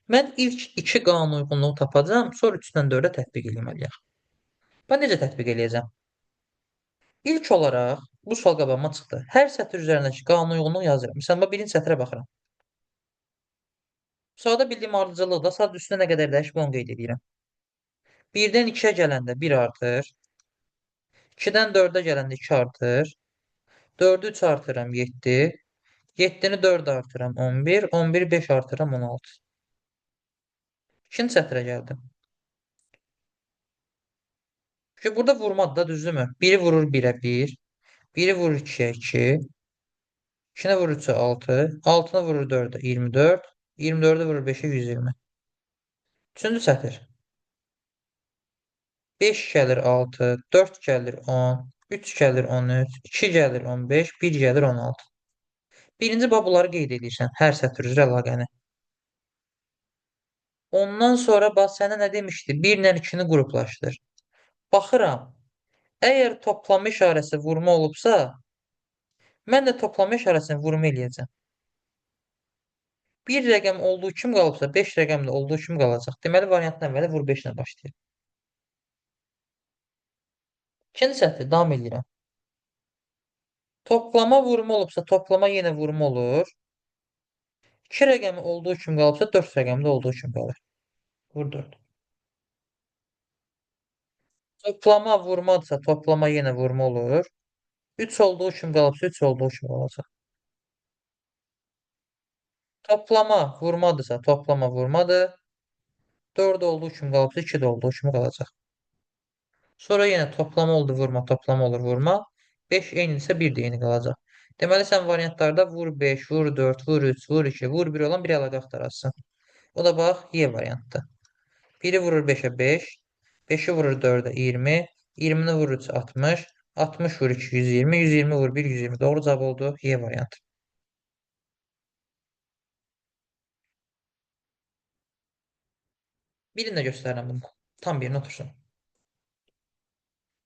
Mən ilk iki qanun uyğunluğu tapacağam, sonra 3-dən 4-ə tətbiq etməliyəm. Ben necə tətbiq eləyəcəm? İlk olaraq bu sual qabağıma çıxdı. Hər sətr üzərindəki qanun uyğunluğu yazıram. Məsələn, birinci sətrə baxıram. Sağda bildiyim ardıcılıqda sadəcə üstünə nə qədər dəyişib onu qeyd edirəm. 1-dən 2-yə gələndə 1 artır. 2-dən 4-ə gələndə 2 artır. 4-ü 3 artıram 7. 7-ni 4 artıram 11. 11-i 5 artıram 16. İkinci sətrə gəldim. Çünki burada vurmadı da, düzdürmü? Biri vurur 1-ə 1. Biri vurur 2-yə 2. 2-nə vurur 3-ə 6. 6-na vurur 4-ə 24. 24-ə vurur 5-ə 120. Üçüncü sətr. 5 gəlir 6. 4 gəlir 10. 3 gəlir 13. 2 gəlir 15. 1 gəlir 16. Birinci bunları qeyd edirsən. Hər sətr üzrə əlaqəni. Ondan sonra bax sənə nə demişdi? 1 ilə 2-ni qruplaşdır. Baxıram. Əgər toplama işarəsi vurma olubsa, mən də toplama işarəsini vurma eləyəcəm. Bir rəqəm olduğu kimi qalıbsa, 5 rəqəm də olduğu kimi qalacaq. Deməli, variantın əvvəli vur 5 ilə başlayır. İkinci sətri davam edirəm. Toplama vurma olubsa, toplama yenə vurma olur. 2 rəqəmi olduğu kimi qalıbsa, 4 rəqəmi də olduğu kimi qalır. Vur 4. Toplama vurmadırsa, toplama yenə vurma olur. 3 olduğu kimi qalıbsa, 3 olduğu kimi qalacaq. Toplama vurmadırsa, toplama vurmadır. 4 olduğu kimi qalıbsa, 2 də olduğu kimi qalacaq. Sonra yenə toplama oldu, vurma, toplama olur, vurma. 5 eynidirsə 1 də eyni qalacaq. Deməli, sən variantlarda vur 5, vur 4, vur 3, vur 2, vur 1 olan bir əlaqə axtarasın. O da bax, Y variantdır. 1-i vurur 5-ə 5, 5-i vurur 4-ə 20, 20-ni vurur 3 60, 60 vurur 2 120, 120 vurur 1 120. Doğru cavab oldu Y variantı. Birini də göstərirəm bunu. Tam birini otursun.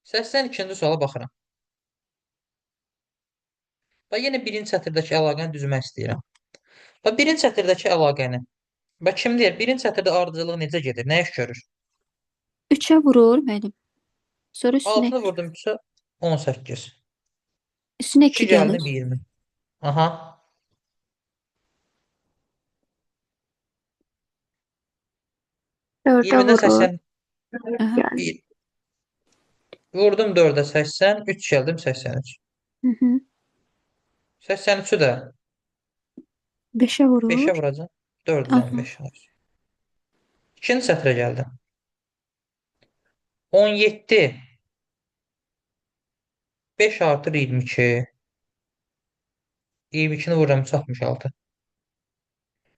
82-ci suala baxıram. Və yenə birinci sətirdəki əlaqəni düzmək istəyirəm. Və birinci sətirdəki əlaqəni. Və kim deyir? Birinci sətirdə ardıcılıq necə gedir? Nə iş görür? 3'e vurur müəllim. Sonra üstüne, 6-nı vurdum 3-ə 18. üstüne 2 2 gəldim gelir. 20. Aha. Dörde 20-dən vurur. 80. Aha. Vurdum 4-ə 80. 3 gəldim 83. Hı hı. 83-ü də 5'ə 5'ə vurur. vuracam. 4-dən Aha. 5 alır. İkinci sətrə gəldim. 17 5 artır 22. 22-ni vururam 66.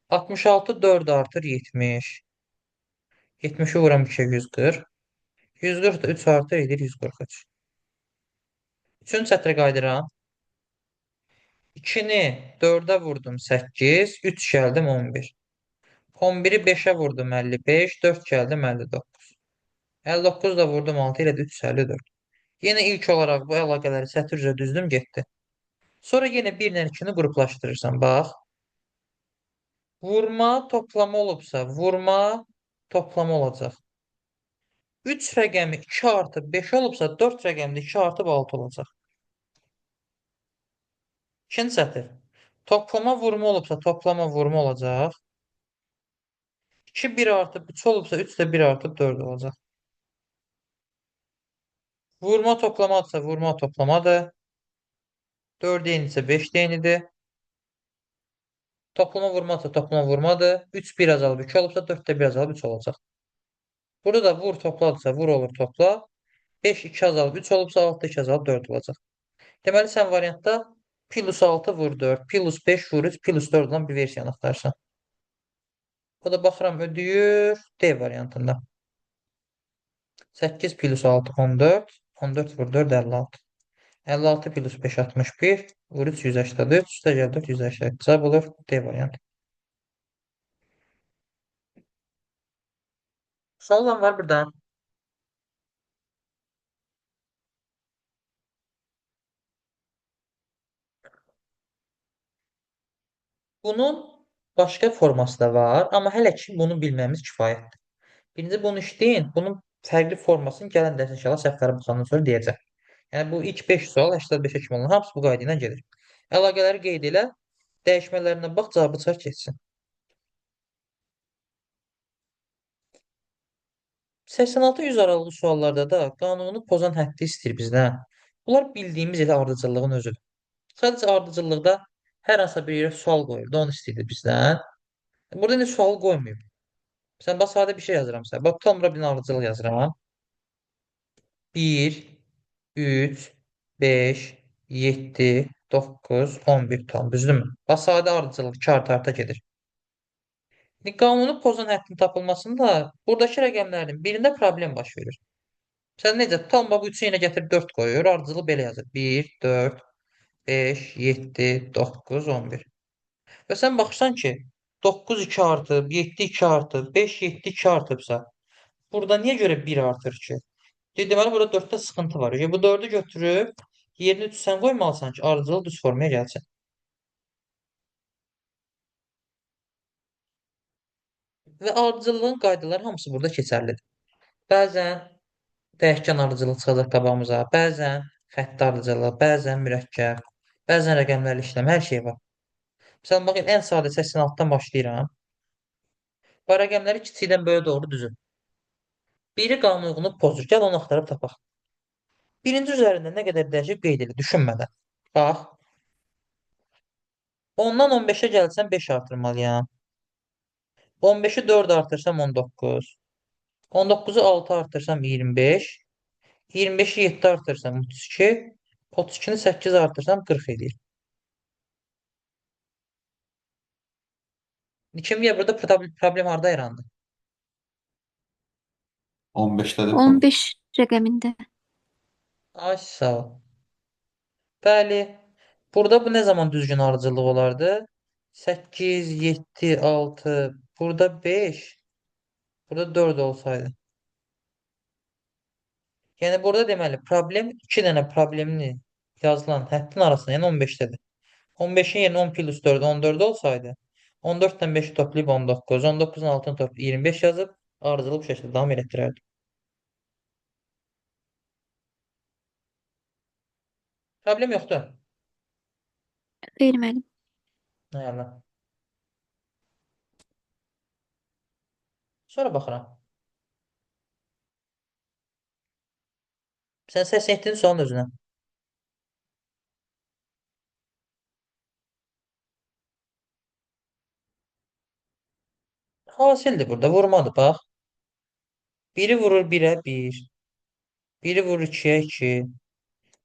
66 4 artır 70. 70'i vururam 2'ye 140. 140 da 3 artır edir 143. Üçüncü sətrə qayıdıram. 2'ni 4'ə vurdum 8. 3 gəldim 11. 11'i 5'ə vurdum 55. 4 gəldim 59. 59 da vurdum 6 ilə 354. Yenə ilk olaraq bu əlaqələri sətr üzrə düzdüm getdi. Sonra yenə 1 ilə 2-ni qruplaşdırırsan. Bax. Vurma toplama olubsa, vurma toplama olacaq. 3 rəqəmi 2 artı 5 olubsa, 4 rəqəmi də 2 artı 6 olacaq. İkinci sətir. Toplama vurma olubsa, toplama vurma olacaq. 2 1 artı 3 olubsa, 3 də 1 artı 4 olacaq. Vurma toplamadırsa, vurma toplamadır. 4 eynidirsə 5 eynidir. Toplama vurmadırsa, toplama vurmadır. 3 1 azalıb 2 olubsa, 4 də 1 azalıb 3 olacaq. Burada da vur topladırsa, vur olur topla. 5 2 azalıb 3 olubsa, 6 2 azalıb 4 olacaq. Deməli, sən variantda plus 6 vur 4, plus 5 vur 3, plus 4 olan bir versiyanı axtarırsan. O da baxıram ödəyir D variantında. 8 plus 6 14, 14 vur 4 56. 56 plus 5 61, vur 3 183, üstə gəl 4 180. Cavab olur D variantı. Sual olan var burada. Bunun başqa forması da var, amma hələ ki bunu bilməmiz kifayətdir. Birinci bunu işləyin, bunun fərqli formasını gələn dərs inşallah səhvlərə baxandan sonra deyəcəm. Yəni bu ilk 5 sual 85-ə kimi olan hamısı bu qayda ilə gedir. Əlaqələri qeyd elə, dəyişmələrinə bax, cavabı çar keçsin. 86-100 aralığı suallarda da qanunu pozan həddi istəyir bizdən. Bunlar bildiyimiz elə ardıcıllığın özüdür. Sadəcə ardıcıllıqda hər hansısa bir yerə sual qoyur da onu istəyir bizdən. Burada nə sual qoymayıb. Sən bax sadə bir şey yazıram sən. Bax tam bura bir ardıcıllıq yazıram. 1, 3, 5, 7, 9, 11 tam düzdürmü? Bax sadə ardıcıllıq 2 artı gedir. İndi qanunu pozan həddin tapılmasında buradakı rəqəmlərin birində problem baş verir. Sən necə? Tam bu 3-ü yenə gətirib 4 qoyur. Ardıcılı belə yazır. 1, 4, 5, 7, 9, 11. Və sən baxırsan ki, 9 2 artıb, 7 2 artıb, 5 7 2 artıbsa, burada niyə görə 1 artır ki? Deməli, burada 4-də sıxıntı var. Bu 4-ü götürüb, yerini 3 sən qoymalısan ki, ardıcılı düz formaya gəlsin. Və ardıcıllığın qaydaları hamısı burada keçərlidir. Bəzən dəyişkən ardıcıllıq çıxacaq qabağımıza, bəzən xətti ardıcıllıq, bəzən mürəkkəb, bəzən rəqəmlərlə işləm, hər şey var. Məsələn, baxın, ən sadə 86-dan başlayıram. Bu rəqəmləri kiçikdən böyüyə doğru düzün. Biri qanuna uyğunluq pozur. Gəl onu axtarıb tapaq. Birinci üzərində nə qədər dəyişib qeyd elə, düşünmədən. Bax, 10-dan 15-ə gəlsəm 5 artırmalıyam. 15-i 4 artırsam 19. 19-u 6 artırsam 25. 25-i 7 artırsam 32. 32-ni 8 artırsam 40 edir. Kim bilir burada problem harda yarandı? 15-dədir. 15 rəqəmində. Ay sağ ol. Bəli. Burada bu nə zaman düzgün ardıcıllıq olardı? 8, 7, 6. Burada 5. Burada 4 olsaydı. Yəni burada deməli problem 2 dənə problemli yazılan həddin arasında, yəni 15-dədir. 15-in yerinə 10 plus 4 14 olsaydı, 14-dən 5-i toplayıb 19, 19-un altını toplayıb 25 yazıb ardıcılı bu şəkildə davam elətdirərdim. Problem yoxdur. Xeyr müəllim. Əla. Sonra baxıram. Sən səs etdin sualın özünə. Hasildir burada. Vurmadır bax. Biri vurur 1-ə 1. Biri vurur 2-ə 2.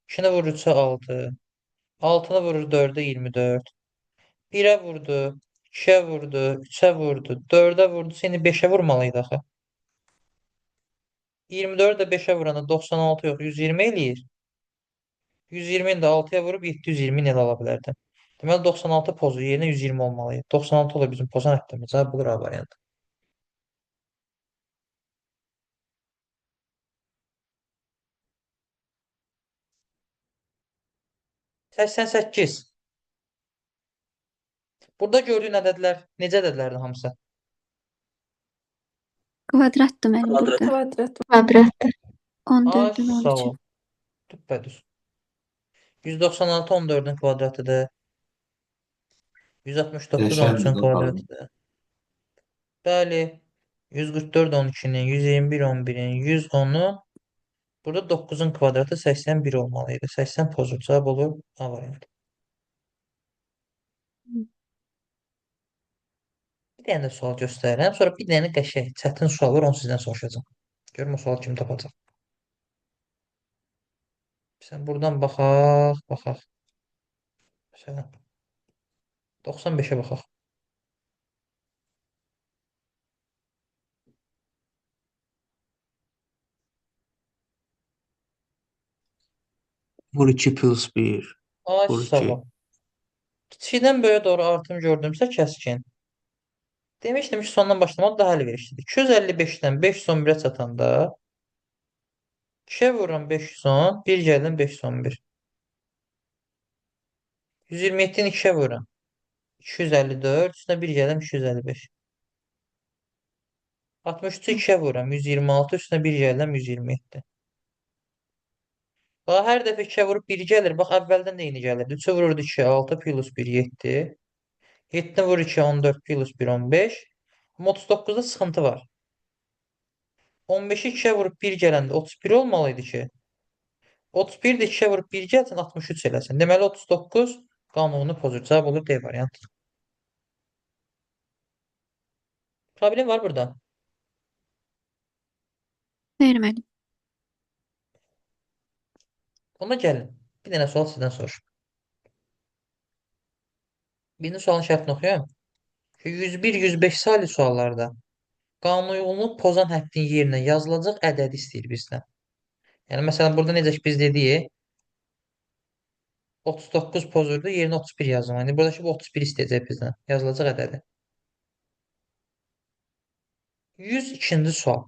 2-ni vurur 3-ə 6. 6-nı vurur 4-ə 24. 1-ə vurdu. 2-ə vurdu. 3-ə vurdu. 4-ə vurdu. Seni 5-ə vurmalıydı axı. 24-ü də 5-ə vuranda 96 yox 120 eləyir. 120-ni də 6-ya vurub 720 ilə ala bilərdim. Deməli 96 pozu yerinə 120 olmalıydı. 96 ola bizim pozan həddimiz. Ha, budur A variantı. Səksən səkkiz. Burada gördüyün ədədlər necə ədədlərdir hamısı? Kvadratdır müəllim burada. Kvadrat. Kvadratdır. 14-ün Ay, sağ 13-ü. ol. Düppədüz. 196 14-ün kvadratıdır. 169 13-ün Yaşar kvadratıdır. Bəli. 144 12-nin, 121 11-in, 110-un burada 9-un kvadratı 81 olmalıydı. 80 pozur. Cavab olur A variantı. Bir dənə də sual göstərirəm. Sonra bir dənə qəşəng, çətin sual var, onu sizdən soruşacağım. Görüm o sual kim tapacaq. Sən buradan baxaq, baxaq. Məsələn, 95-ə baxaq. Vur 2 plus 1. Ay, Vur sağ 2. ol. Kiçikdən böyüyə doğru artım gördümsə kəskin. Demişdim ki, sondan başlamaq daha əlverişlidir. 255-dən 511-ə çatanda 2-yə vururam 510, 1 gəldim 511. 127-ni 2-yə vururam. 254, üstünə 1 gəldim 255. 63-ü 2-yə vururam. 126, üstünə 1 gəldim 127. Bax, hər dəfə 2-yə vurub 1 gəlir. Bax, əvvəldən də eyni gəlirdi. 3-ü vururdu 2-yə 6 plus 1 7. 7-ni vurur 2-yə 14 plus 1 15. Amma 39-da sıxıntı var. 15-i 2-yə vurub 1 gələndə 31 olmalıydı ki. 31 də 2-yə vurub 1 gəlsin 63 eləsin. Deməli 39 qanunu pozur. Cavab olur D variantı. Problem var burada. Xeyr müəllim. Ona gəlin. Bir dənə sual sizdən soruşum. Birinci sualın şərtini oxuyayım. 101-105 sayılı suallarda qanunyolunu pozan həddin yerinə yazılacaq ədədi istəyir bizdən. Yəni, məsələn, burada necə ki biz dedik, 39 pozurdu, yerinə 31 yazılmalı. Yəni, buradakı bu 31 istəyəcək bizdən. Yazılacaq ədədi. 102-ci sual.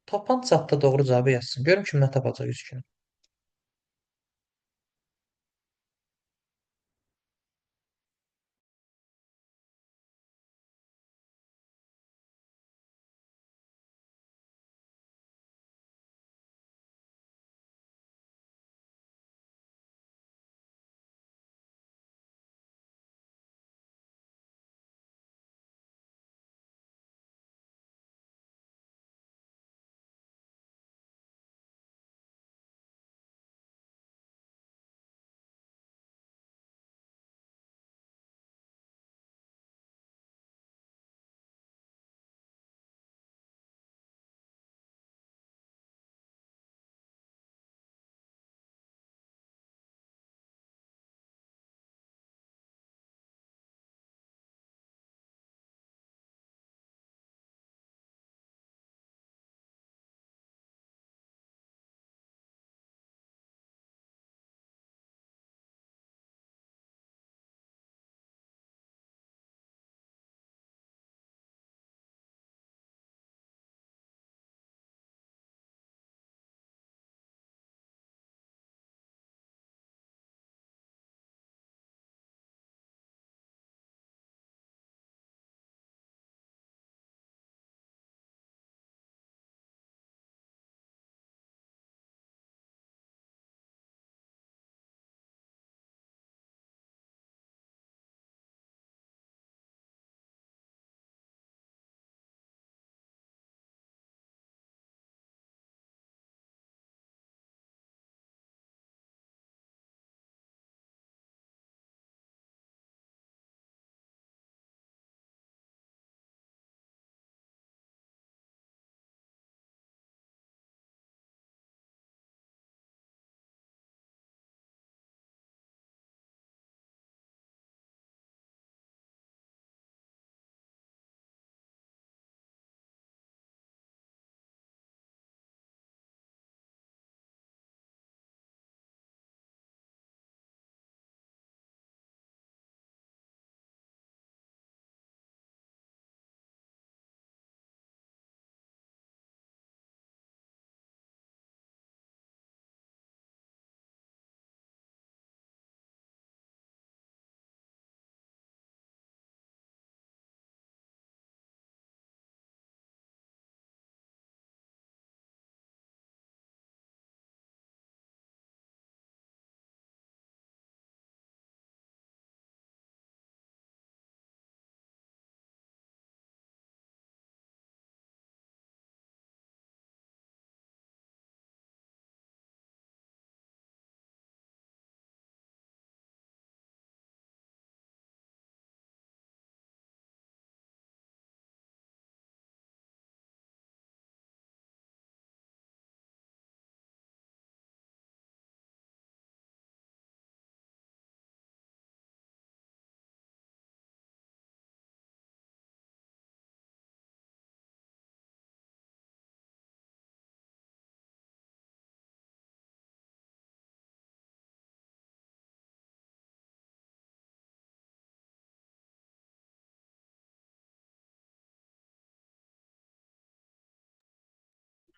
Tapan çatda doğru cavabı yazsın. Görüm kimdən tapacaq 102-ni.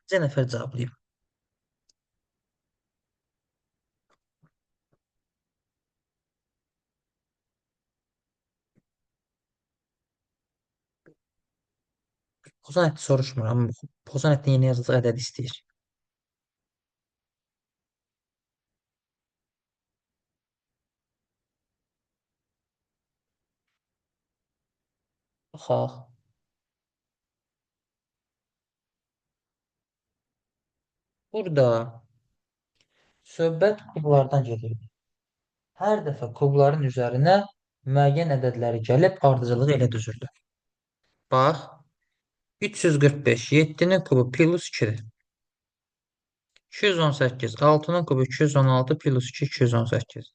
Necə nəfər cavablayıb? Pozan ətini soruşmuram. Pozan ətini yeni yazılacaq ədəd istəyir. Baxaq. Burada söhbət kublardan gedir. Hər dəfə kubların üzərinə müəyyən ədədləri gəlib ardıcılığı elə düzürdü. Bax, 345, 7-nin kubu plus 2-dir. 218, 6-nın kubu 216 plus 2, 218.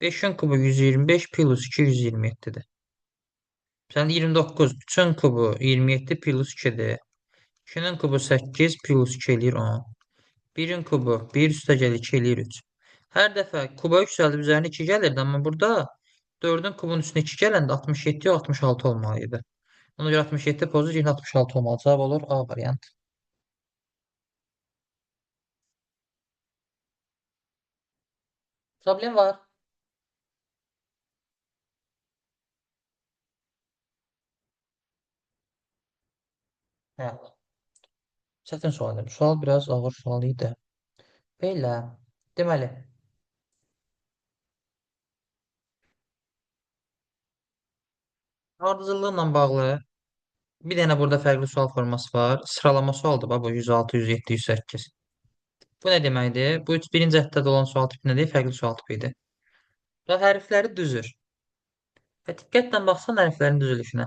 5-in kubu 125 plus 2, 127-dir. Sən 29, 3-ün kubu 27 plus 2-dir. 2-nin kubu 8 plus 2 eləyir 10. 1-in kubu 1 üstə gəlir 2 eləyir 3. Hər dəfə kuba yüksəldib üzərinə 2 gəlirdi, amma burada 4-ün kubun üstünə 2 gələndə 67 66 olmalıydı. Ona görə 67 pozur, yenə 66 olmalı. Cavab olur A variantı. Problem var. Hə. Çətin sualdır. Sual biraz ağır sual idi. Belə. Deməli, ardıcıllıqla bağlı bir dənə burada fərqli sual forması var. Sıralama sualdır bax bu 106, 107, 108. Bu nə deməkdir? Bu birinci həddədə olan sual tipi nədir? Fərqli sual tipi idi. Və hərfləri düzür. Və diqqətlə baxsan hərflərin düzülüşünə.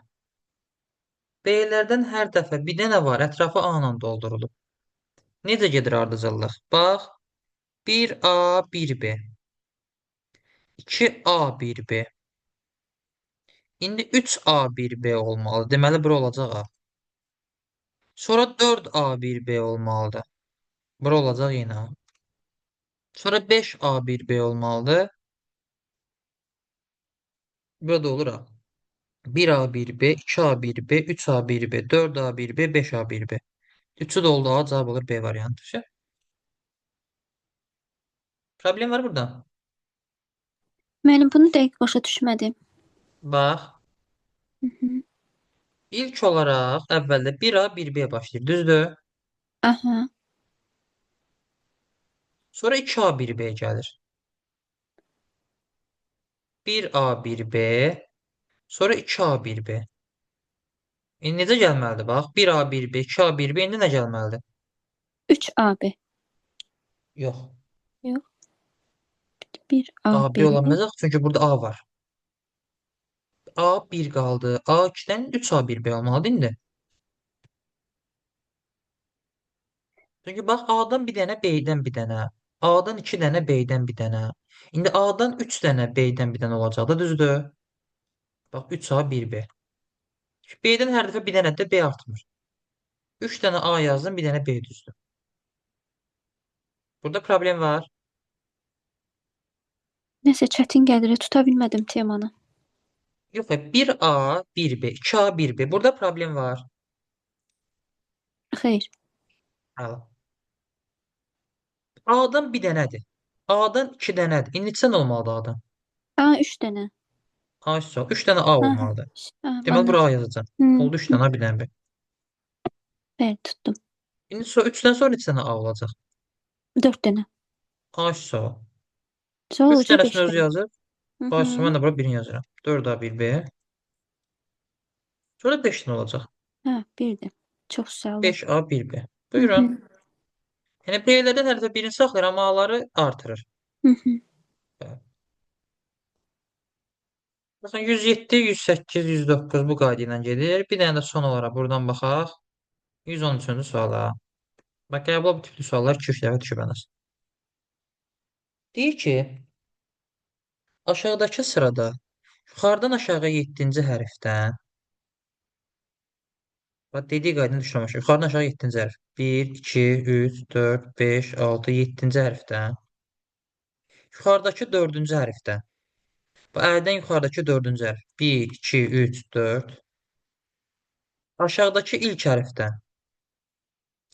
B-lərdən hər dəfə bir dənə var, ətrafı A ilə doldurulub. Necə gedir ardıcıllıq? Bax, 1A, 1B. 2A, 1B. İndi 3A, 1B olmalı. Deməli, bura olacaq A. Sonra 4A, 1B olmalıdır. Bura olacaq yenə A. Sonra 5A, 1B olmalıdır. Burada olur A. 1A, 1B, 2A, 1B, 3A, 1B, 4A, 1B, 5A, 1B. Üçü doldu A, cavab olur B variantı. Problem var burada. Müəllim, bunu dəqiq başa düşmədim. Bax, Hı -hı. ilk olaraq əvvəldə 1A, 1B başlayır, düzdür? Aha. Sonra 2A, 1B gəlir. 1A, 1B, sonra 2A, 1B. İndi necə gəlməlidir? Bax, 1A, 1B, 2A, 1B, indi nə gəlməlidir? 3 AB. Yox, Yox. 1 AB AB. olamayacaq, çünki burada A var. A 1 qaldı. A 2-dən 3A, 1B olmalıdır indi. Çünki bax, A-dan bir dənə, B-dən bir dənə. A-dan 2 dənə, B-dən bir dənə. İndi A-dan 3 dənə, B-dən bir dənə olacaq da, düzdür? Bax, 3A, 1B. B-dən hər dəfə bir dənə də B artmır. 3 dənə A yazdım, bir dənə B düzdür. Burada problem var. Nəsə çətin gəlir, tuta bilmədim temanı. Yox, 1A, 1B, 2A, 1B. Burada problem var. Xeyr. Əla. A-dan bir dənədir. A-dan 2 dənədir. İndi neçə dənə olmalıdır A-dan? A 3 dənə. A üstə 3 dənə A Aha. olmalıdır. Aha, Deməli, bura A anladım. yazacağım. Hı, Oldu 3 dənə A, bir dənə B. bəli, tutdum. İndi 3-dən sonra neçə dənə A olacaq? 4 dənə. A üstə O. Sonra 3 olacaq 5 dənəsini özü dənə. yazır. Hı A üstə -hı. mən də bura 1-ni yazıram. 4A, 1B. Sonra 5 dənə olacaq. Hə, birdir. Çox sağ olun. 5A, 1B. Hı Buyurun. -hı. Yəni B-lərdən hər dəfə birini saxlayır, amma A-ları artırır. Hı -hı. Məsələn, 107, 108, 109 bu qayda ilə gedir. Bir dənə də son olaraq buradan baxaq. 113-cü suala. Bax, qəbul bu tipli suallar 2-3 dəfə düşüb ən az. Deyir ki, aşağıdakı sırada yuxarıdan aşağı 7-ci hərfdən bax, dediyi qaydını düşünməmişəm. Yuxarıdan aşağı 7-ci hərf. 1, 2, 3, 4, 5, 6, 7-ci hərfdən. Yuxarıdakı 4-cü hərfdən. Bu əldən yuxarıdakı 4-cü hərf. 1, 2, 3, 4. Aşağıdakı ilk hərfdən.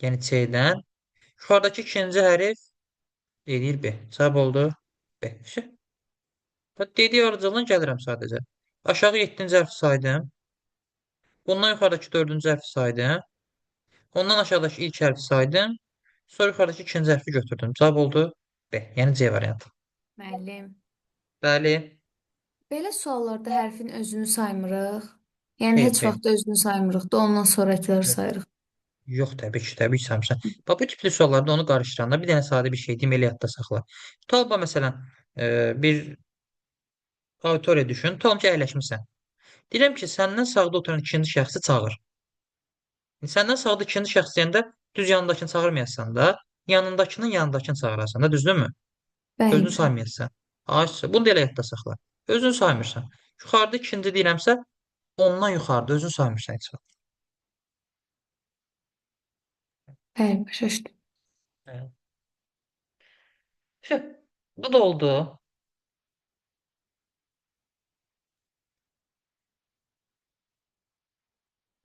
Yəni C-dən. Yuxarıdakı ikinci hərf eləyir B. Cavab oldu B. Vəsə. Dediyi ardıcıldan gəlirəm sadəcə. Aşağı 7-ci hərfi saydım. Bundan yuxarıdakı 4-cü hərfi saydım. Ondan aşağıdakı ilk hərfi saydım. Sonra yuxarıdakı ikinci hərfi götürdüm. Cavab oldu B. Yəni C variantı. Müəllim, Bəli. belə suallarda hərfin özünü saymırıq. Yəni Xeyr, heç xeyr. vaxt özünü saymırıq da ondan sonrakıları Yox. sayırıq. Yox, təbii ki, saymışam. Bax, bu tipli suallarda onu qarışdıranda bir dənə sadə bir şey deyim, elə yadda saxla. Tutalım, məsələn, bir auditoriya düşün. Tutalım ki, əyləşmisən. Deyirəm ki, səndən sağda oturan ikinci şəxsi çağır. Səndən sağda ikinci şəxs deyəndə düz yanındakını çağırmayasan da, yanındakının yanındakını çağırasan da, düzdürmü? Bəli, Özünü müəllim. saymayasan. Bunu da elə yadda saxla. Özünü saymırsan. Yuxarıda ikinci deyirəmsə, ondan yuxarıda özünü saymırsan heç vaxt. Bəli, başa düşdüm. Evet. Bu da oldu.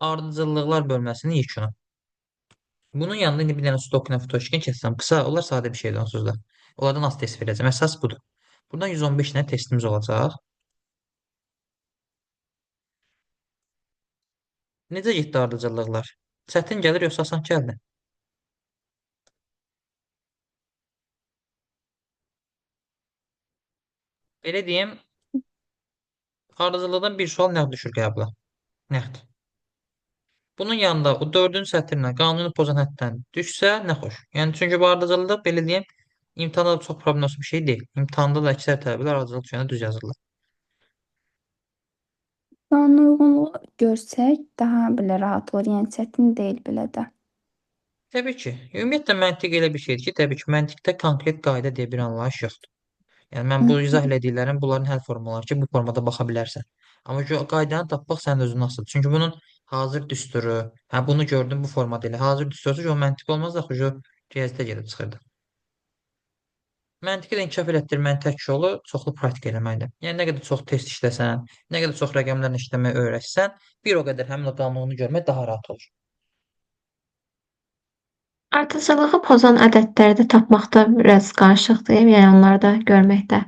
Ardıcıllıqlar bölməsinin yekunu. Bunun yanında indi bir dənə stokla fotoşkin keçsəm, qısa, onlar sadə bir şeydir onsuz da. Onlardan az test verəcəm. Əsas budur. Buradan 115 dənə testimiz olacaq. Necə getdi ardıcıllıqlar? Çətin gəlir yoxsa asan gəldi? Belə deyim, ardıcıllıqdan bir sual nəqd düşür qəbula. Nəqd. Bunun yanında o 4-cü sətirlə qanunu pozan həddən düşsə, nə xoş. Yəni çünki bu ardıcıllıq belə deyim, imtahanda da çox problem bir şey deyil. İmtahanda da əksər tələbələr ardıcıllıq düşəndə düz yazırlar. Qanun uyğunluğu görsək daha belə rahat olur. Yəni çətin deyil belə də. Təbii ki, ümumiyyətlə məntiq elə bir şeydir ki, təbii ki, məntiqdə konkret qayda deyə bir anlayış yoxdur. Yəni mən bu izah elədiklərim bunların həll formaları ki, bu formada baxa bilərsən. Amma ki, o qaydanı tapmaq sənin özünün asılıdır. Çünki bunun hazır düsturu, hə bunu gördüm bu formada elə. Hazır düstursa ki, o məntiq olmaz da o riyaziyyətə gedib çıxırdı. Məntiqi də inkişaf elətdirməyin tək yolu çoxlu praktik eləməkdir. Yəni nə qədər çox test işləsən, nə qədər çox rəqəmlərlə işləməyi öyrəşsən, bir o qədər həmin o qanunu görmək daha rahat olur. Ardıcıllığı pozan ədədləri də tapmaqda biraz qarışıqdır. Yəni onları da görməkdə,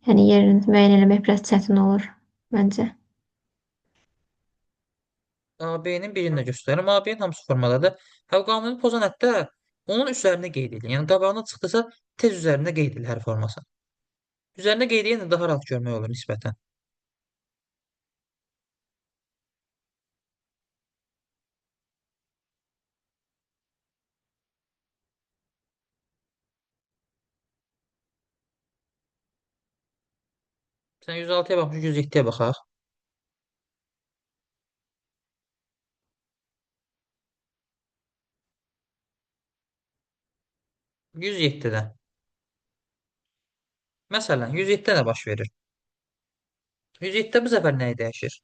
yəni yerini müəyyən eləmək biraz çətin olur məncə. AB-nin birini də göstərim. AB-nin hamısı formadadır. Hə, qanunu pozan əddə onun üzərində qeyd edilir. Yəni qabağına çıxdısa tez üzərində qeyd edilir hər forması. Üzərində qeyd edəndə daha rahat görmək olur nisbətən. Sən 106-ya baxmış, 107-yə baxaq. 107-də. Məsələn, 107-də nə baş verir? 107-də bu səfər nəyi dəyişir?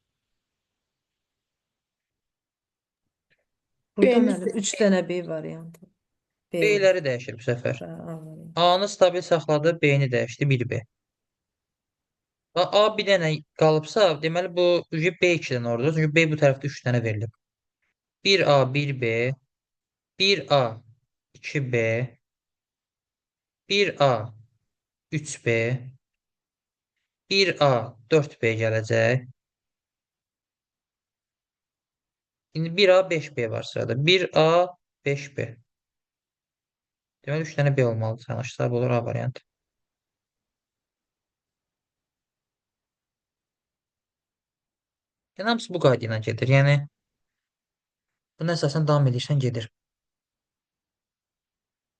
Burada B-miz müəllim 3 dənə B variantı. B. B-ləri dəyişir bu səfər. A variantı. A-nı stabil saxladı, B-ni dəyişdi, 1B. A bir dənə qalıbsa, deməli bu B2-dən orada. Çünki B bu tərəfdə 3 dənə verilib. 1A, 1B, 1A, 2B, 1A, 3B, 1A, 4B gələcək. İndi 1A, 5B var sırada. 1A, 5B. Deməli 3 dənə B olmalıdır. Sən aşağı olur A variantı. Yəni hamısı bu qayda ilə gedir. Yəni buna əsasən davam edirsən, gedir.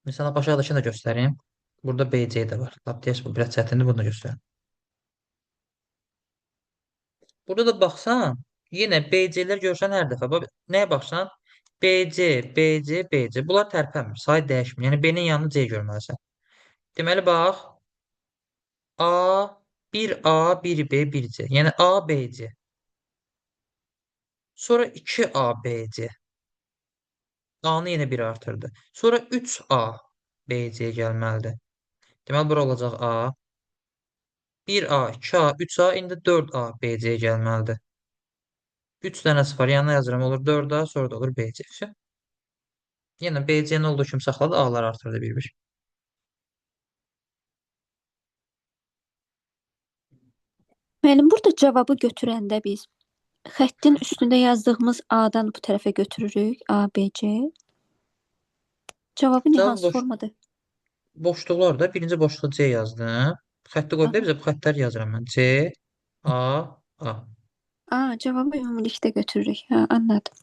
Mesela aşağıdakını da göstəreyim. Burada BC də var. Lap deyəs bu biraz çətindir, bunu da göstərim. Burada da baxsan, yenə BC-lər görsən hər dəfə. Bax, nəyə baxsan? BC, BC, BC. Bunlar tərpənmir, sayı dəyişmir. Yəni B-nin yanını C görməlisən. Deməli bax, A, 1A, 1B, 1C. Yəni A, BC. Sonra 2A, BC. A-nı yenə 1 artırdı. Sonra 3A, BC gəlməlidir. Deməli, bura olacaq A. 1A, 2A, 3A, indi 4A, BC gəlməlidir. 3 dənəsi var, yanına yazıram, olur 4A, sonra da olur BC. Yenə BC-nin olduğu kimi saxladı, A-lar artırdı bir-bir. Müəllim, burada cavabı götürəndə biz xəttin üstündə yazdığımız A-dan bu tərəfə götürürük. A, B, C. Cavabı nə Cavab hansı formada? boşluqlar da birinci boşluğa C yazdım. Xətti qoyub da Aha. bizə bu xəttləri yazıram mən. C, A, A. A, cavabı ümumilikdə götürürük. Ha, anladım.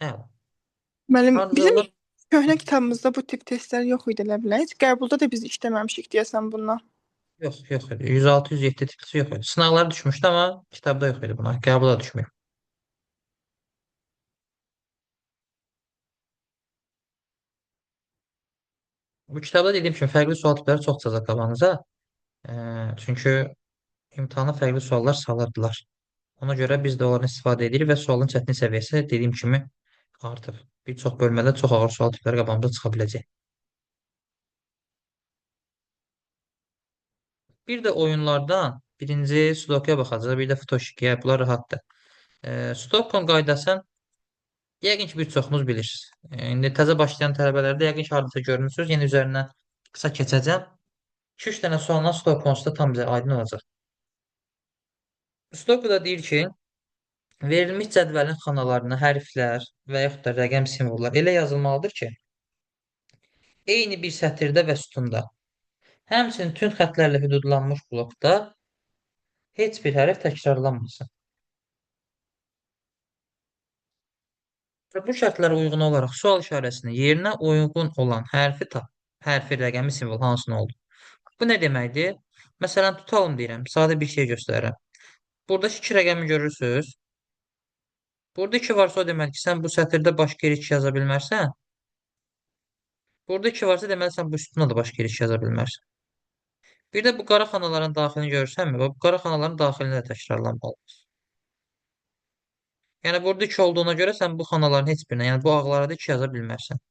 Hə. Müəllim, bizim Ardıcıllar köhnə kitabımızda bu tip testlər yox idi elə bilək. Heç qəbulda da biz işləməmişik deyəsən bundan. yox idi. 106, 107 tiplisi yox idi. Sınaqlar düşmüşdü, amma kitabda yox idi buna. Qəbula düşmüyor. Bu kitabda dediyim kimi fərqli sual tipləri çox çıxacaq qabağınıza. Çünki imtahana fərqli suallar salırdılar. Ona görə biz də onlardan istifadə edirik və sualın çətinlik səviyyəsi dediyim kimi artıb. Bir çox bölmədə çox ağır sual tipləri qabağımıza çıxa biləcək. Bir də oyunlardan birinci Sudokuya baxacağıq, bir də Futoşikiyə. Bunlar rahatdır. Stokholm qaydasını yəqin ki, bir çoxunuz bilirsiniz. İndi təzə başlayan tələbələrdə yəqin ki, hardasa görmüsünüz. Yenə üzərindən qısa keçəcəm. 2-3 dənə sualla Stokholmda tam bizə aydın olacaq. Stokholmda deyir ki, verilmiş cədvəlin xanalarına hərflər və yaxud da rəqəm simvollar elə yazılmalıdır ki, eyni bir sətirdə və sütunda, həmçinin tünd xətlərlə hüdudlanmış blokda heç bir hərf təkrarlanmasın. Və bu şərtlərə uyğun olaraq sual işarəsinin yerinə uyğun olan hərfi tap. Hərfi, rəqəmi, simvol hansını oldu? Bu nə deməkdir? Məsələn, tutalım deyirəm, sadə bir şey göstərirəm. Burada 2 rəqəmi görürsünüz. Burada 2 varsa o deməli ki, sən bu sətirdə başqa yeri 2 yaza bilmərsən. Burada 2 varsa deməli sən bu sütuna da başqa yeri 2 yaza bilmərsən. Bir də bu qara xanaların daxilini görürsənmi? Bu qara xanaların daxilində də təkrarlanmalıdır. Yəni burada 2 olduğuna görə sən bu xanaların heç birinə, yəni bu ağlara da 2 yaza bilmərsən.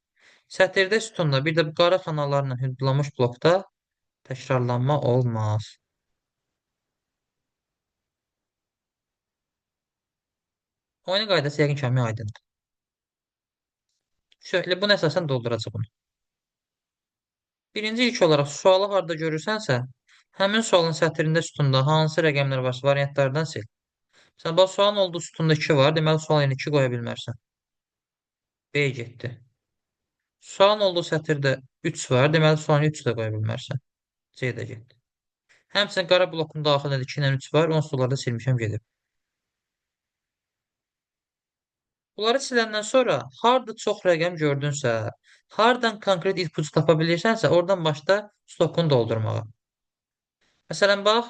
Sətirdə sütunda, bir də bu qara xanalarla hüdudlanmış blokda təkrarlanma olmaz. Oyunun qaydası yəqin ki, hamıya aydındır. Şöyle bunu əsasən dolduracaq bunu. Birinci ilk olaraq sualı harda görürsənsə, həmin sualın sətrində sütunda hansı rəqəmlər varsa variantlardan sil. Sən bax sualın olduğu sütunda 2 var, deməli sual yerine 2 qoya bilmərsən. B getdi. Sualın olduğu sətirdə 3 var, deməli sualın 3 də qoya bilmərsən. C də getdi. Həmçinin qara blokun daxilində 2 ilə 3 var, onsuz da silmişəm gedib. Bunları siləndən sonra harda çox rəqəm gördünsə, hardan konkret ipucu tapa bilirsənsə, oradan başla stokunu doldurmağa. Məsələn, bax,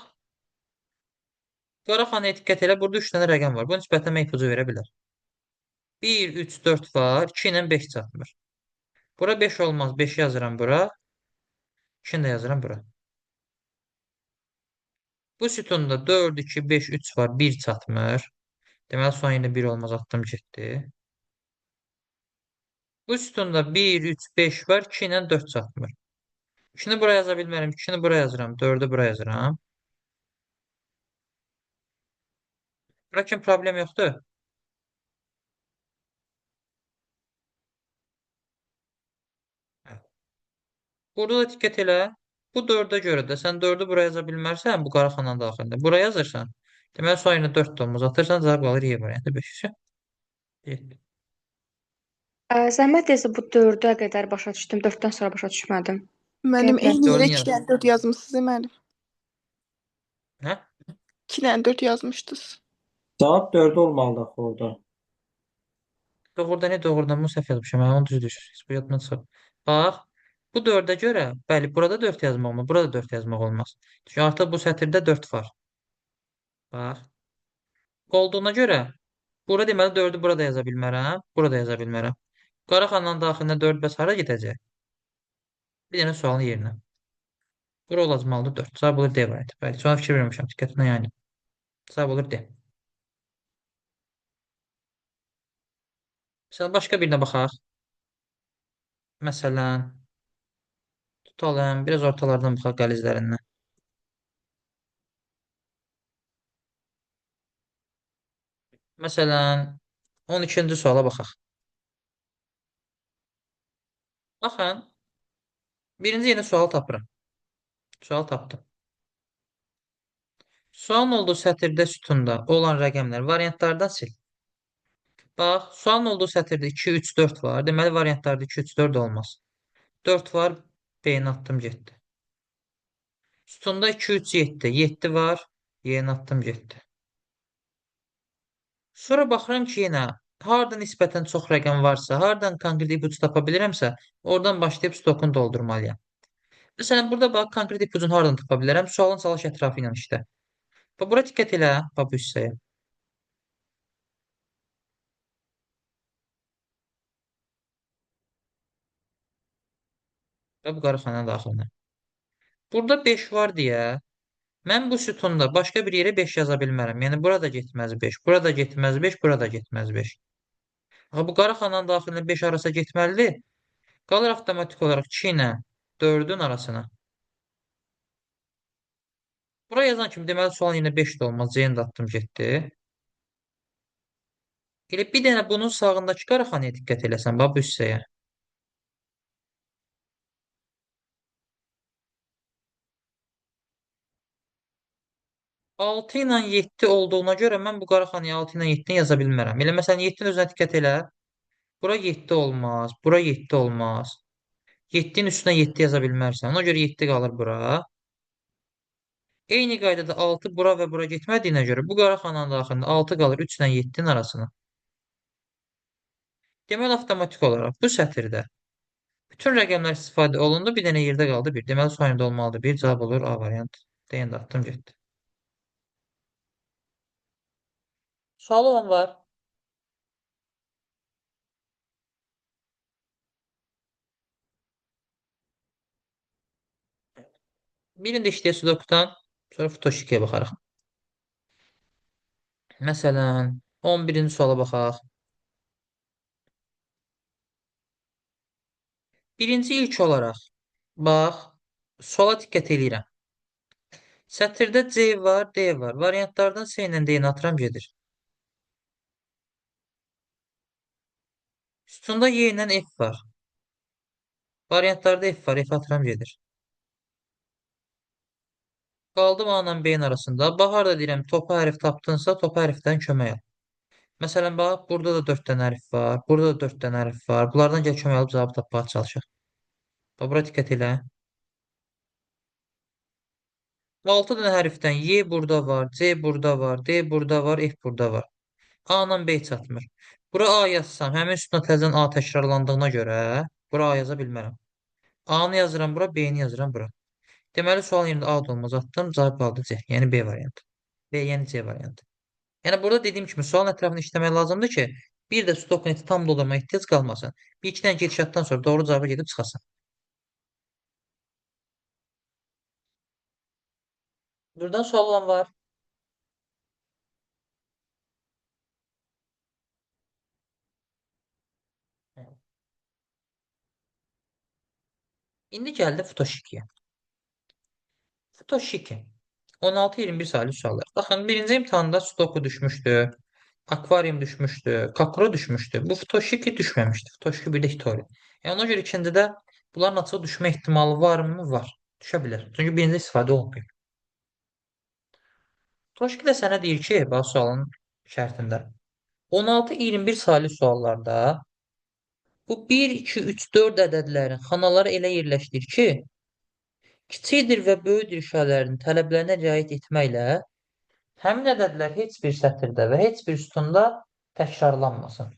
Qaraxana diqqət elə, burada 3 dənə rəqəm var. Bu nisbətləmə ipucu verə bilər. 1, 3, 4 var, 2 ilə 5 çatmır. Bura 5 olmaz, 5 yazıram bura. 2-ni də yazıram bura. Bu sütunda 4, 2, 5, 3 var, 1 çatmır. Deməli, son yerində 1 olmaz, atdım getdi. Bu sütunda 1, 3, 5 var, 2 ilə 4 çatmır. 2-ni bura yaza bilmərəm, 2-ni bura yazıram, 4-ü bura yazıram. Bura kimi problem yoxdur. Burada da diqqət elə. Bu 4-ə görə də sən 4-ü bura yaza bilmərsən, bu qaraxananın daxilində. Bura yazırsan. Deməli, son yerine 4 də olmaz. Atırsan, cavab qalır Y variantı 5. Yetdi. Zəhmət olmasa bu 4-ə qədər başa düşdüm, 4-dən sonra başa düşmədim. Müəllim, Deyə eyni yerə Dördün 2 dənə 4 yazmısınız müəllim. Hə? 2 dənə 4 yazmışdınız. Cavab 4 olmalıdır axı orada. Doğrudan bu səhv yazmışam. Mən onu düz düşürsünüz. Bu yadımdan çıxıb. Bax, bu 4-ə görə, bəli, burada 4 yazmaq olmaz, burada 4 yazmaq olmaz. Çünki artıq bu sətirdə 4 var. Bax. Olduğuna görə, bura deməli 4-ü burada yaza bilmərəm, burada yaza bilmərəm. Qaraxananın daxilində 4 bəs hara gedəcək? Bir dənə sualın yerinə. Bura olacaqmalıdır 4. Cavab olur D variantı. Bəli, sonra fikir vermişəm. Diqqətinə yəni. Cavab olur D. Məsələn, başqa birinə baxaq. Məsələn, tutalım, biraz ortalardan baxaq qəlizlərindən. Məsələn, 12-ci suala baxaq. Baxın, birinci yeni sual tapıram. Sual tapdım. Sualın olduğu sətirdə sütunda olan rəqəmlər variantlardan sil. Bax, sualın olduğu sətirdə 2, 3, 4 var. Deməli, variantlarda 2, 3, 4 olmaz. 4 var, B-ni atdım getdi. Sütunda 2, 3, 7. 7 var, Y-ni atdım getdi. Sonra baxıram ki, yenə harda nisbətən çox rəqəm varsa, hardan konkret ipucu tapa bilirəmsə, oradan başlayıb stokunu doldurmalıyam. Məsələn, burada bax, konkret ipucunu hardan tapa bilərəm? Sualın çalış ətrafı ilə işlə. Və bura diqqət elə, bax bu hissəyə. Və bu qarışanın daxilinə. Burada 5 var deyə, mən bu sütunda başqa bir yerə 5 yaza bilmərəm. Yəni, burada getməz 5, burada getməz 5, burada getməz 5. Axı, bu qaraxananın daxilinə 5 arasa getməlidir. Qalır avtomatik olaraq 2 ilə 4-ün arasına. Buraya yazan kimi deməli sualın yenə 5 də olmaz. C-ni də atdım getdi. Elə bir dənə bunun sağındakı qaraxanaya diqqət eləsən, bax bu hissəyə. 6 ilə 7 olduğuna görə mən bu qaraxanaya 6 ilə 7-ni yaza bilmərəm. Elə məsələn 7-nin özünə diqqət elə. Bura 7 olmaz. Bura 7 olmaz. 7-nin üstünə 7 yaza bilmərsən. Ona görə 7 qalır bura. Eyni qaydada 6 bura və bura getmədiyinə görə bu qaraxananın daxilində 6 qalır 3 ilə 7-nin arasına. Deməli, avtomatik olaraq bu sətirdə bütün rəqəmlər istifadə olundu. Bir dənə yerdə qaldı 1. Deməli, sonunda olmalıdır 1. Cavab olur A variant. Deyən də atdım getdi. Sual olan var. Birində işləyək sudokudan, sonra futoşikiyə baxarıq. Məsələn, 11-ci suala baxaq. Birinci ilk olaraq, bax, suala diqqət eləyirəm. Sətirdə C var, D var. Variantlardan C ilə D-ni atıram gedir. Sütunda Y ilə F var. Variantlarda F var, F atıram gedir. Qaldım A ilə B-nin arasında. Bax, harada deyirəm, topu hərf tapdınsa, topu hərfdən kömək al. Məsələn, bax, burada da 4 dənə hərf var, burada da 4 dənə hərf var. Bunlardan gəl kömək alıb cavabı tapmağa çalışaq. Bax, bura diqqət elə. 6 dənə hərfdən Y burada var, C burada var, D burada var, F burada var. A ilə B çatmır. Bura A yazsam, həmin üstünə təzən A təkrarlandığına görə bura A yaza bilmərəm. A-nı yazıram bura, B-ni yazıram bura. Deməli, sual yerində A da olmaz atdım, cavab qaldı C, yəni B variantı. B, yəni C variantı. Yəni, burada dediyim kimi sualın ətrafını işləmək lazımdır ki, bir də stok neti tam doldurma ehtiyac qalmasın. Bir iki dənə gedişatdan sonra doğru cavaba gedib çıxasın. Buradan sual olan var. İndi gəldi Futoşikiyə. Futoşiki. 16-21 sayılı suallar. Baxın, birinci imtahanda stoku düşmüşdü. Akvarium düşmüşdü. Kakura düşmüşdü. Bu Futoşiki düşməmişdi. Futoşiki bir də Hitori. Yəni, ona görə ikincidə bunların açıq düşmə ehtimalı varmı? Var. Düşə bilər. Çünki birində istifadə olunmuyor. Futoşiki də sənə deyir ki, bax sualın şərtində. 16-21 sayılı suallarda bu 1, 2, 3, 4 ədədlərin xanaları elə yerləşdir ki, kiçikdir və böyükdür işarələrinin tələblərinə riayət etməklə həmin ədədlər heç bir sətirdə və heç bir sütunda təkrarlanmasın.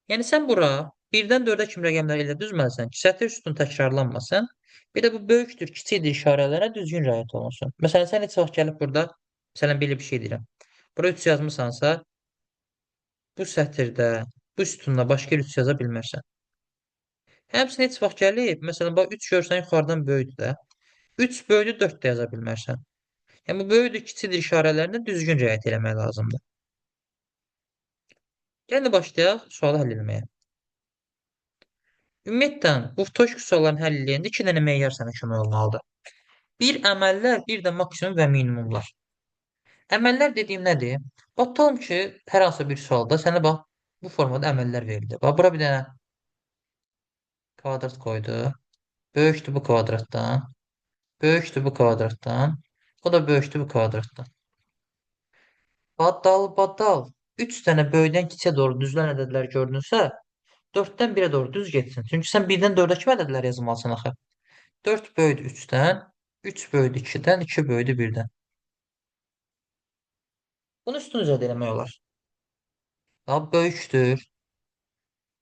Yəni, sən bura 1-dən 4-ə kimi rəqəmləri elə düzməlisən ki, sətir sütun təkrarlanmasın. Bir də bu böyükdür, kiçikdir işarələrə düzgün riayət olunsun. Məsələn, sən heç vaxt gəlib burada, məsələn, belə bir şey deyirəm. Bura 3 yazmısansa, bu sətirdə, bu sütunda başqa 3 yaza bilmərsən. Həmçinin heç vaxt gəlib, məsələn, bax 3 görsən yuxarıdan böyükdür də. 3 böyükdür, 4 də yaza bilmərsən. Yəni, bu böyükdür, kiçikdir işarələrində düzgün riayət eləmək lazımdır. Gəlin başlayaq sualı həll etməyə. Ümumiyyətlə, bu toşk suallarını həll edəndə 2 dənə meyar sənə kömək olmalıdır. Bir əməllər, bir də maksimum və minimumlar. Əməllər dediyim nədir? Bax, ki, hər hansı bir sualda sənə bax, bu formada əməllər verildi. Bax, bura bir dənə kvadrat qoydu. Böyükdür bu kvadratdan. Böyükdür bu kvadratdan. O da böyükdür bu kvadratdan. Badal. 3 dənə böyükdən kiçiyə doğru düzülən ədədlər görünürsə, 4-dən 1-ə doğru düz getsin. Çünki sən 1-dən 4-ə kimi ədədlər yazmalısan axı. 4 böyüdür 3-dən, 3 böyüdür 2-dən, 2 böyüdür 1-dən. Bunu üstün üzərdə eləmək olar. Daha böyükdür,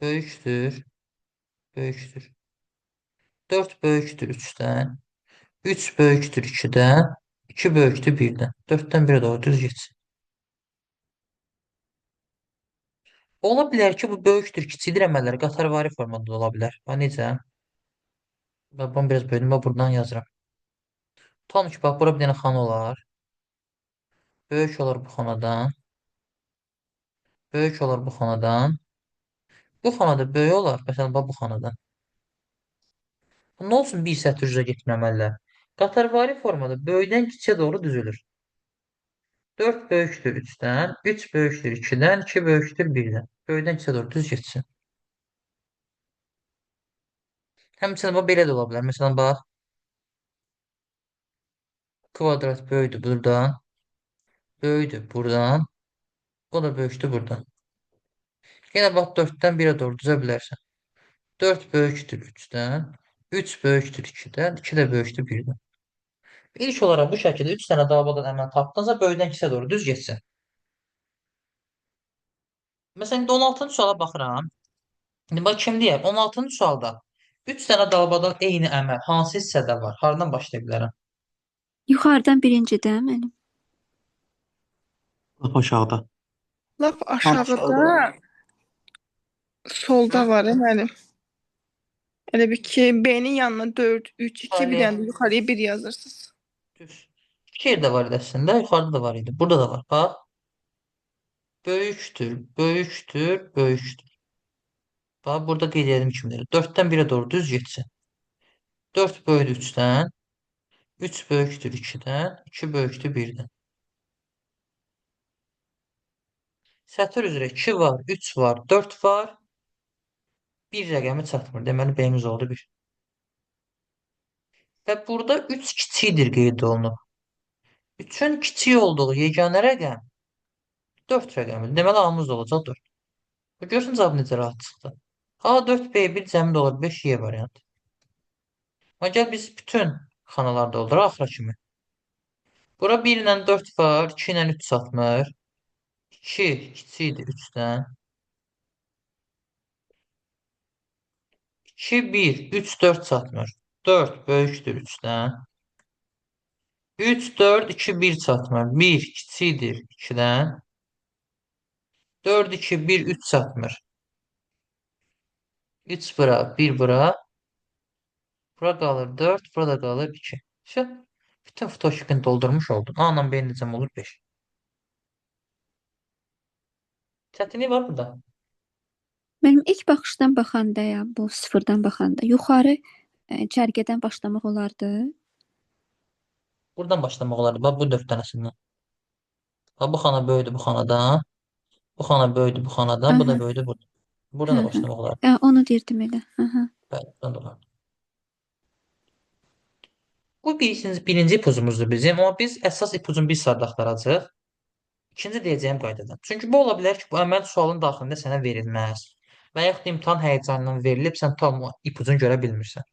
böyükdür, böyükdür. 4 böyükdür 3-dən, 3 böyükdür 2-dən, 2 böyükdür 1-dən. 4-dən 1-ə doğru düz getsin. Ola bilər ki, bu böyükdür, kiçikdir əməlləri qatarvari formada da ola bilər. Bax, necə? Bax, bunu biraz böyüdüm, bax, buradan yazıram. Tutalım ki, bax, bura bir dənə xana olar. Böyük olar bu xanadan. Böyük olar bu xanadan. Bu xanada böyük olar. Məsələn, bax, bu xanadan. Nə olsun bir sətir üzrə getməməlilər? Qatarvari formada böyükdən kiçiyə doğru düzülür. 4 böyükdür 3-dən, 3 böyükdür 2-dən, 2 böyükdür 1-dən. Böyükdən kiçiyə doğru düz getsin. Həmçinin bu belə də ola bilər. Məsələn, bax, kvadrat böyükdür buradan, böyükdür buradan, o da böyükdür buradan. Yenə bax 4-dən 1-ə doğru düzə bilərsən. 4 böyükdür 3-dən, 3 böyükdür 2-dən, 2 də böyükdür 1-dən. İlk olaraq bu şəkildə 3 dənə davadan əməl tapdınsa, böyükdən kiçiyə doğru düz getsin. Məsələn, indi 16-cı suala baxıram. İndi bax, kim deyər? 16-cı sualda 3 dənə dalbadan eyni əməl hansı hissədə var? Hardan başlaya bilərəm? Yuxarıdan birincidə mənim. Lap aşağıda. Lap aşağıda Aşağıda. solda var müəllim. Elə bir ki, B-nin yanına 4, 3, 2 bir Bəli. dənə də yuxarıya 1 yazırsınız. Düz. İki yerdə var idi əslində. Yuxarıda da var idi. Burada da var. Bax. Böyükdür, böyükdür, böyükdür. Bax, burada qeyd edilmiş kimidir. 4-dən 1-ə doğru düz getsin. 4 böyükdür 3-dən, 3 böyükdür 2-dən, 2 böyükdür 1-dən. Sətir üzrə 2 var, 3 var, 4 var. 1 rəqəmi çatmır. Deməli, B-miz oldu 1. Və burada 3 kiçikdir qeyd olunub. 3-ün kiçik olduğu yeganə rəqəm 4 rəqəmidir. Deməli, A-mız da olacaq 4. Görürsün cavab necə rahat çıxdı. A 4, B1 cəmi də olar 5, Y variantı. Gəl biz bütün xanalarda olduruq axıra kimi. Bura 1 ilə 4 var, 2 ilə 3 çatmır. 2 kiçikdir 3-dən. 2, 1, 3, 4 çatmır. 4 böyükdür 3-dən. 3, 4, 2, 1 çatmır. 1 kiçikdir 2-dən. 4, 2, 1, 3 çatmır. 3 bura, 1 bura. Bura qalır 4, burada qalır 2. Bütün fotoşikini doldurmuş oldun. A ilə B necəm olur? 5. Çətinlik var burada. Mənim ilk baxışdan baxanda ya, bu sıfırdan baxanda yuxarı cərgədən başlamaq olardı. Buradan başlamaq olardı. Bax, bu 4 dənəsindən. Bax, bu xana böyüdür bu xanadan. Bu xana böyüdür bu xanadan. Bu da Aha, böyüdür buradan. Buradan da hə, hə. başlamaq olardı. Onu deyirdim elə. Aha. Bəli, buradan da olardı. Bu birinci ipucumuzdur bizim. Amma biz əsas ipucunu bir saat axtaracağıq. İkinci deyəcəyim qaydadan. Çünki bu ola bilər ki, bu əməl sualın daxilində sənə verilməz. Və yaxud da imtahan həyəcanından verilib, sən tam o ipucunu görə bilmirsən.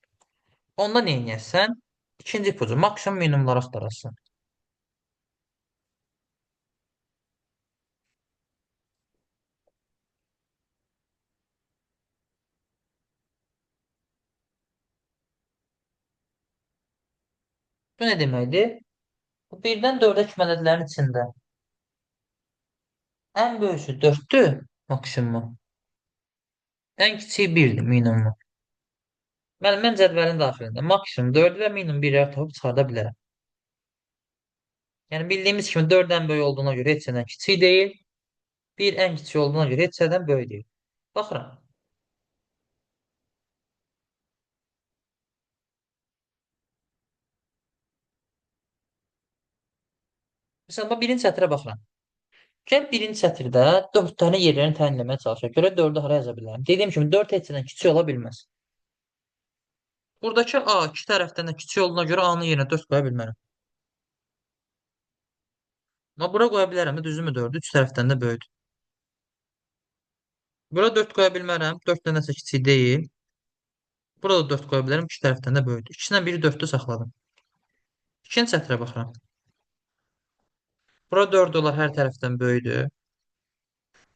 Onda nə edərsən? İkinci ipucu, maksimum minimumları axtararsan. Bu nə deməkdir? Bu birdən 4-ə kimi ədədlərin içində ən böyüsü 4-dür maksimum. Ən kiçiyi 1-dir minimum. Mən cədvəlin daxilində maksimum 4 və minimum 1-ləri tapıb çıxarda bilərəm. Yəni bildiyimiz kimi 4 ən böyük olduğuna görə heç nədən kiçik deyil. 1 ən kiçik olduğuna görə heç nədən böyük deyil. Baxıram. Məsələn, bax, birinci sətrə baxıram. Gəl birinci sətirdə 4 dənə yerlərini təyin etməyə çalışaq. Görə 4-ü hara yaza bilərəm? Dediyim kimi 4 heç-nədən kiçik ola bilməz. Buradakı A iki tərəfdən də kiçik olduğuna görə A-nın yerinə 4 qoya bilmərəm. Amma bura qoya bilərəm də, düzdürmü 4-ü? Üç tərəfdən də böyükdür. Bura 4 qoya bilmərəm. 4 nəsə kiçik deyil. Burada 4 qoya bilərəm. İki tərəfdən də böyükdür. İkisindən biri 4-ü saxladım. İkinci sətrə baxıram. Bura 4 olar, hər tərəfdən böyükdür.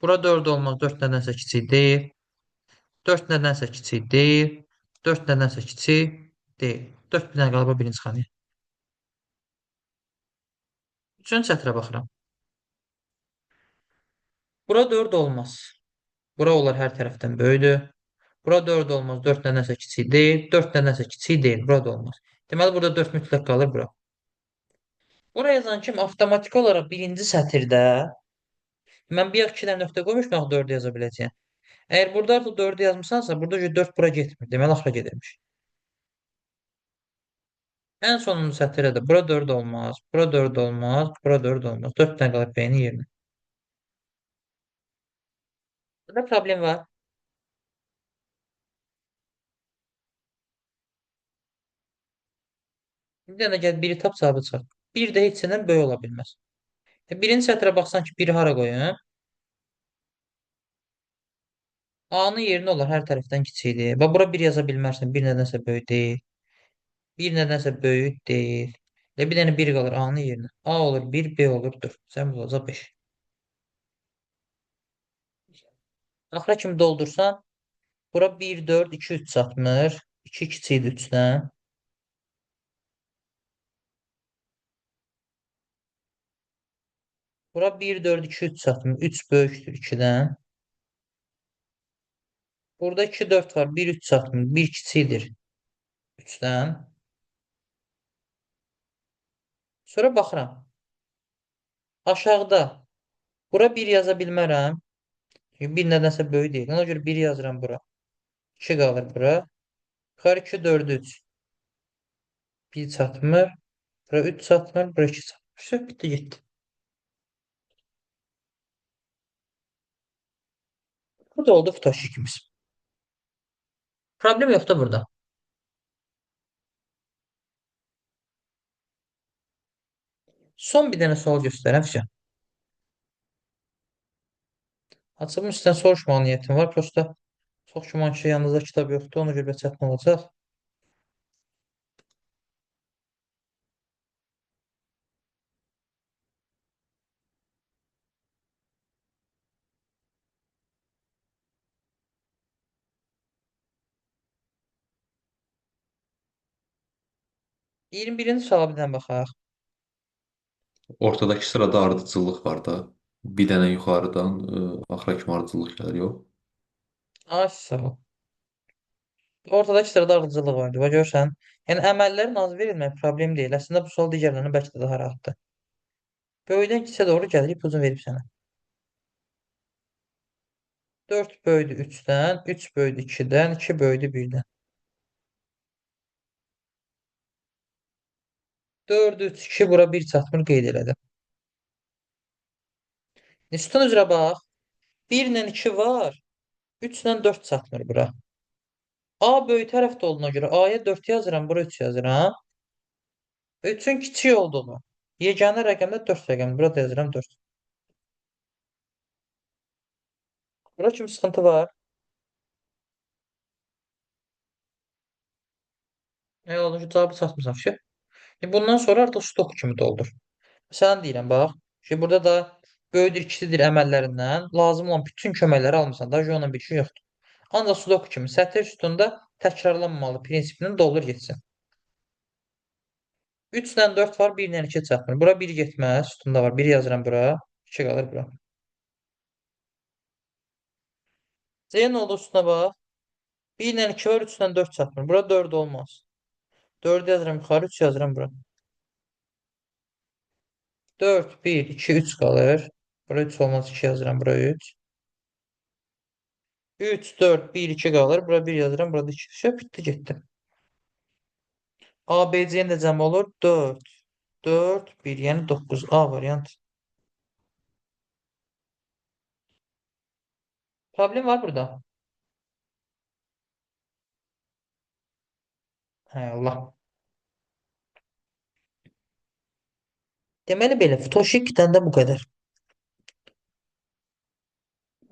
Bura 4 olmaz, 4 nədənsə kiçik deyil. 4 nədənsə kiçik deyil. 4 nədənsə kiçik deyil. 4 bir dənə qalıb birinci xanaya. Üçüncü sətrə baxıram. Bura 4 olmaz. Bura olar, hər tərəfdən böyükdür. Bura 4 olmaz, 4 nədənsə kiçik deyil. 4 nədənsə kiçik deyil, bura da olmaz. Deməli, burada 4 mütləq qalır bura. Bura yazan kimi avtomatik olaraq birinci sətirdə mən bir 2 dənə nöqtə qoymuşam, 4-ü yaza biləcəyəm. Əgər burada artıq 4-ü yazmısansa, burada 4 bura getmir. Deməli, axıra gedirmiş. Ən sonuncu sətirdə də bura 4 olmaz, bura 4 olmaz, bura 4 olmaz. 4 dənə qalıb B-nin yerinə. Burada problem var. Bir dənə gəl biri tap, cavabı çıxar. Bir də heç nədən böyük ola bilməz. Birinci sətrə baxsan ki, biri hara qoyum? A-nın yerinə olar, hər tərəfdən kiçikdir. Bax, bura 1 yaza bilmərsən, bir nədənsə böyük deyil. Bir nədənsə böyük deyil. Bir dənə 1 qalır A-nın yerinə. A olur 1, B olur 4. Sən olacaq 5. Axıra kimi doldursan, bura 1, 4, 2, 3 çatmır. 2 kiçikdir 3-dən. Bura 1, 4, 2, 3 çatmır. 3 böyükdür 2-dən. Burada 2, 4 var. 1, 3 çatmır. 1 kiçikdir 3-dən. Sonra baxıram. Aşağıda. Bura 1 yaza bilmərəm. Çünki 1 nədənsə böyük deyil. Ona görə 1 yazıram bura. 2 qalır bura. Yuxarı 2, 4, 3. 1 çatmır. Bura 3 çatmır. Bura 2 çatmır. Все, bitti getdi. Bu da oldu futaş ikimiz. Problem yoxdur burada. Son bir dənə sual göstərəm sizə. Açılmış sizdən soruşmağa niyyətim var. Prosta çox güman ki, yanınızda kitab yoxdur. Ona görə çətin olacaq. İyirmi birinci suala bir dənə baxaq. Ortadakı sırada ardıcıllıq var da. Bir dənə yuxarıdan axıra kimi ardıcıllıq gəlir, yox? Ay sağ ol. Ortadakı sırada ardıcıllıq vardı. Bax görürsən. Yəni əməllərin az verilmək problem deyil. Əslində bu sual digərlərindən bəlkə də daha rahatdır. Böyüdən kiçiyə doğru gəlir, ipuzun verib sənə. 4 böyüdü 3-dən, 3 böyüdü 2-dən, 2 böyüdü 1-dən. 4, 3, 2 bura 1 çatmır qeyd elədim. Üstün üzrə bax. 1 ilə 2 var. 3 ilə 4 çatmır bura. A böyük tərəfdə olduğuna görə A-ya 4 yazıram, bura 3 yazıram. 3-ün kiçik olduğu. Yeganə rəqəmdə 4 rəqəmi. Burada yazıram 4. Bura kimi sıxıntı var. Oldu ki, cavabı çatmırsan ki. Bundan sonra artıq stok kimi doldur. Sən deyirəm, bax. Burada da böyüdür, kiçidir əməllərindən lazım olan bütün köməkləri almısan. Daha onunla bir şey yoxdur. Ancaq sudoku kimi sətr üstündə təkrarlanmamalı prinsipinin doldur getsin. 3 ilə 4 var, 1 ilə 2 çatmır. Bura 1 getməz, üstündə var. 1 yazıram bura, 2 qalır bura. C nə oldu üstünə bax. 1 ilə 2 var, 3 ilə 4 çatmır. Bura 4 olmaz. 4 yazıram yuxarı, 3 yazıram bura. 4, 1, 2, 3 qalır. Bura 3 olmaz, 2 yazıram bura 3. 3, 4, 1, 2 qalır. Bura 1 yazıram, burada 2. Bitti, getdi. ABC-nin də cəmi olur 4. 4, 1, yəni 9. A variant. Problem var burada. Hay Allah. Deməli belə, Futoshi 2-dən də bu qədər.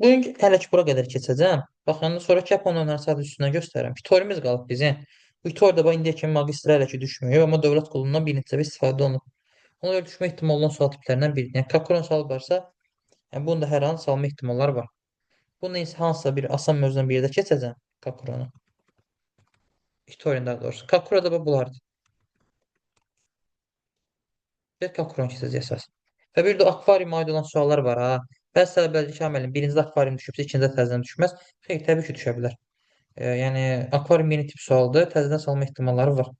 Bugün hələ ki bura qədər keçəcəm. Baxandan sonra Capon onların sadəcə üstündən göstərirəm. Vitorimiz qalıb bizim. Vitorda bax indiyə kimi magistr hələ ki düşmüyor, amma dövlət qulundan birinci səviyyə istifadə olunub. Ona görə düşmə ehtimalı olan sual tiplərindən biridir. Yəni Kakron sualı varsa, yəni bunun da hər an salma ehtimalları var. Bunun isə hansısa bir asan mövzudan bir yerdə keçəcəm Kakronu. Vitoriyada daha doğrusu. Kakurada bax bunlardır. Və Kakron keçəcək əsas. Və bir də akvariuma aid olan suallar var ha. Bəzi tələbələr ki, əməlin birincidə akvarium düşübsə, ikincidə təzədən düşməz. Xeyr, təbii ki, düşə bilər. Yəni akvarium yeni tip sualdır, təzədən salma ehtimalları var.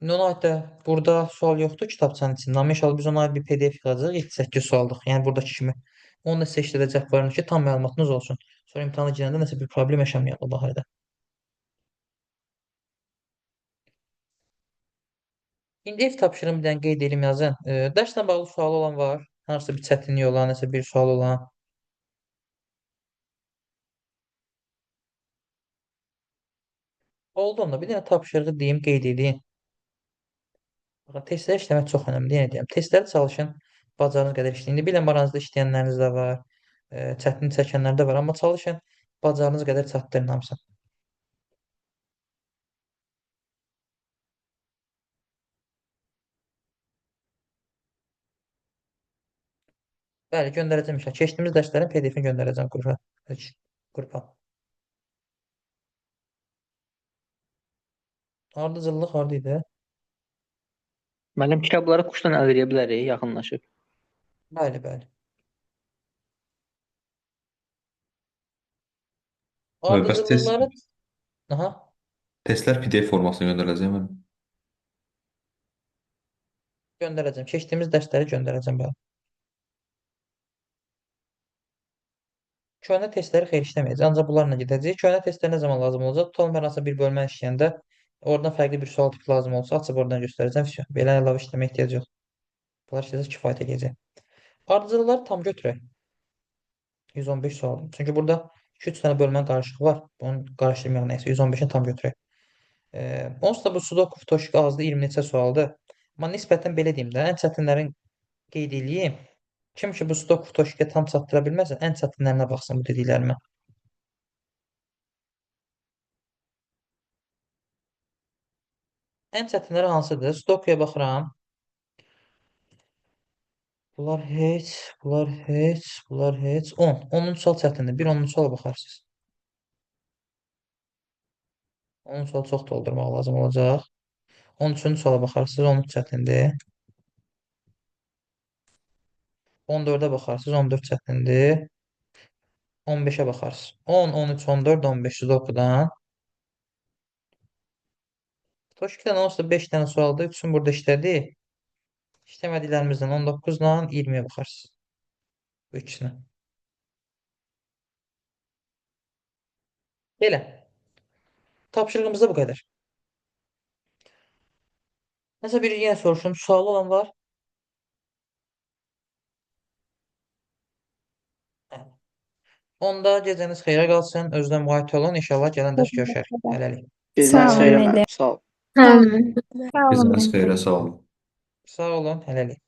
İndi ona aid də burada sual yoxdur kitabçanın içində. Amma inşallah biz ona aid bir PDF yazacağıq. 7-8 suallıq. Yəni buradakı kimi. Onu da sizə işlədəcək var ki, tam məlumatınız olsun. Sonra imtahana girəndə nəsə bir problem yaşamayalım bu barədə. İndi ev tapşırığını bir dənə qeyd edim yazın. Dərslə bağlı sual olan var. Hansısa bir çətinlik olan, nəsə bir sual olan. Oldu onda bir dənə tapşırığı deyim, qeyd edin. Baxın, testlər işləmək çox önəmlidir. Yenə deyirəm, testləri çalışın, bacarınız qədər işləyin. İndi bilən aranızda işləyənləriniz də var, çətinlik çəkənlər də var, amma çalışın, bacarınız qədər çatdırın hamısını. Bəli, göndərəcəm inşallah. Keçdiyimiz dərslərin PDF-ini göndərəcəm qrupa. Ardıcıllıq harda idi? Müəllim, kitabları quşdan əldə edə bilərik, yaxınlaşıb. Bəli, bəli. Bəs Ardıcıllıqları... Aha. testlər PDF formasında göndəriləcək mi? Göndərəcəm. Keçdiyimiz dərsləri göndərəcəm bəli. Köhnə testləri xeyir işləməyəcək. Ancaq bunlarla gedəcək. Köhnə testlər nə zaman lazım olacaq? Tutalım hər hansı bir bölmə işləyəndə oradan fərqli bir sual tipi lazım olsa, açıb oradan göstərəcəm. Vəsiyo. Belə əlavə işləmə ehtiyac yox. Bunlar işləsə kifayət edəcək. Ardıcıllıqları tam götürək. 115 sual. Çünki burada 2-3 dənə bölmənin qarışığı var. Bunu qarışdırmayaq nəysə. 115-ni tam götürək. Onsuz da bu Sudoku, Futoshiki azda 20 neçə sualdır. Amma nisbətən belə deyim də, ən çətinlərin qeyd edeyim. Kim ki bu Sudoku, Futoshiki tam çatdıra bilməsə, ən çətinlərinə baxsın bu dediklərimə. Ən çətinləri hansıdır? Sudokuya baxıram. Bunlar heç, bunlar heç, bunlar heç. 10. 10-cu sual çətindir. Bir 10-cu suala baxarsınız. 10-cu sual çox doldurmaq lazım olacaq. 13-cü suala baxarsınız, 13 çətindir. 14-ə baxarsınız, 14 çətindir. 15-ə baxarsınız. 10, 13, 14, 15 Sudokudan. Futoshiki-dən onsuz da 5 dənə sualda 3-ünü burada işlədik. İşləmədiklərimizdən 19-la 20-yə baxarsınız. Bu ikisini. Belə. Tapşırığımızda bu qədər. Nəsə bir yenə soruşum. Sualı olan var? Hə. Onda gecəniz xeyrə qalsın. Özünə müayət olun. İnşallah gələn dərs görüşərik. Hələlik. Bizdən Sağ olun, xeyrə müəllim. mənim, sağ ol. Sağ olun. Bizdən xeyrə, sağ olun. Sağ olun. Hələlik.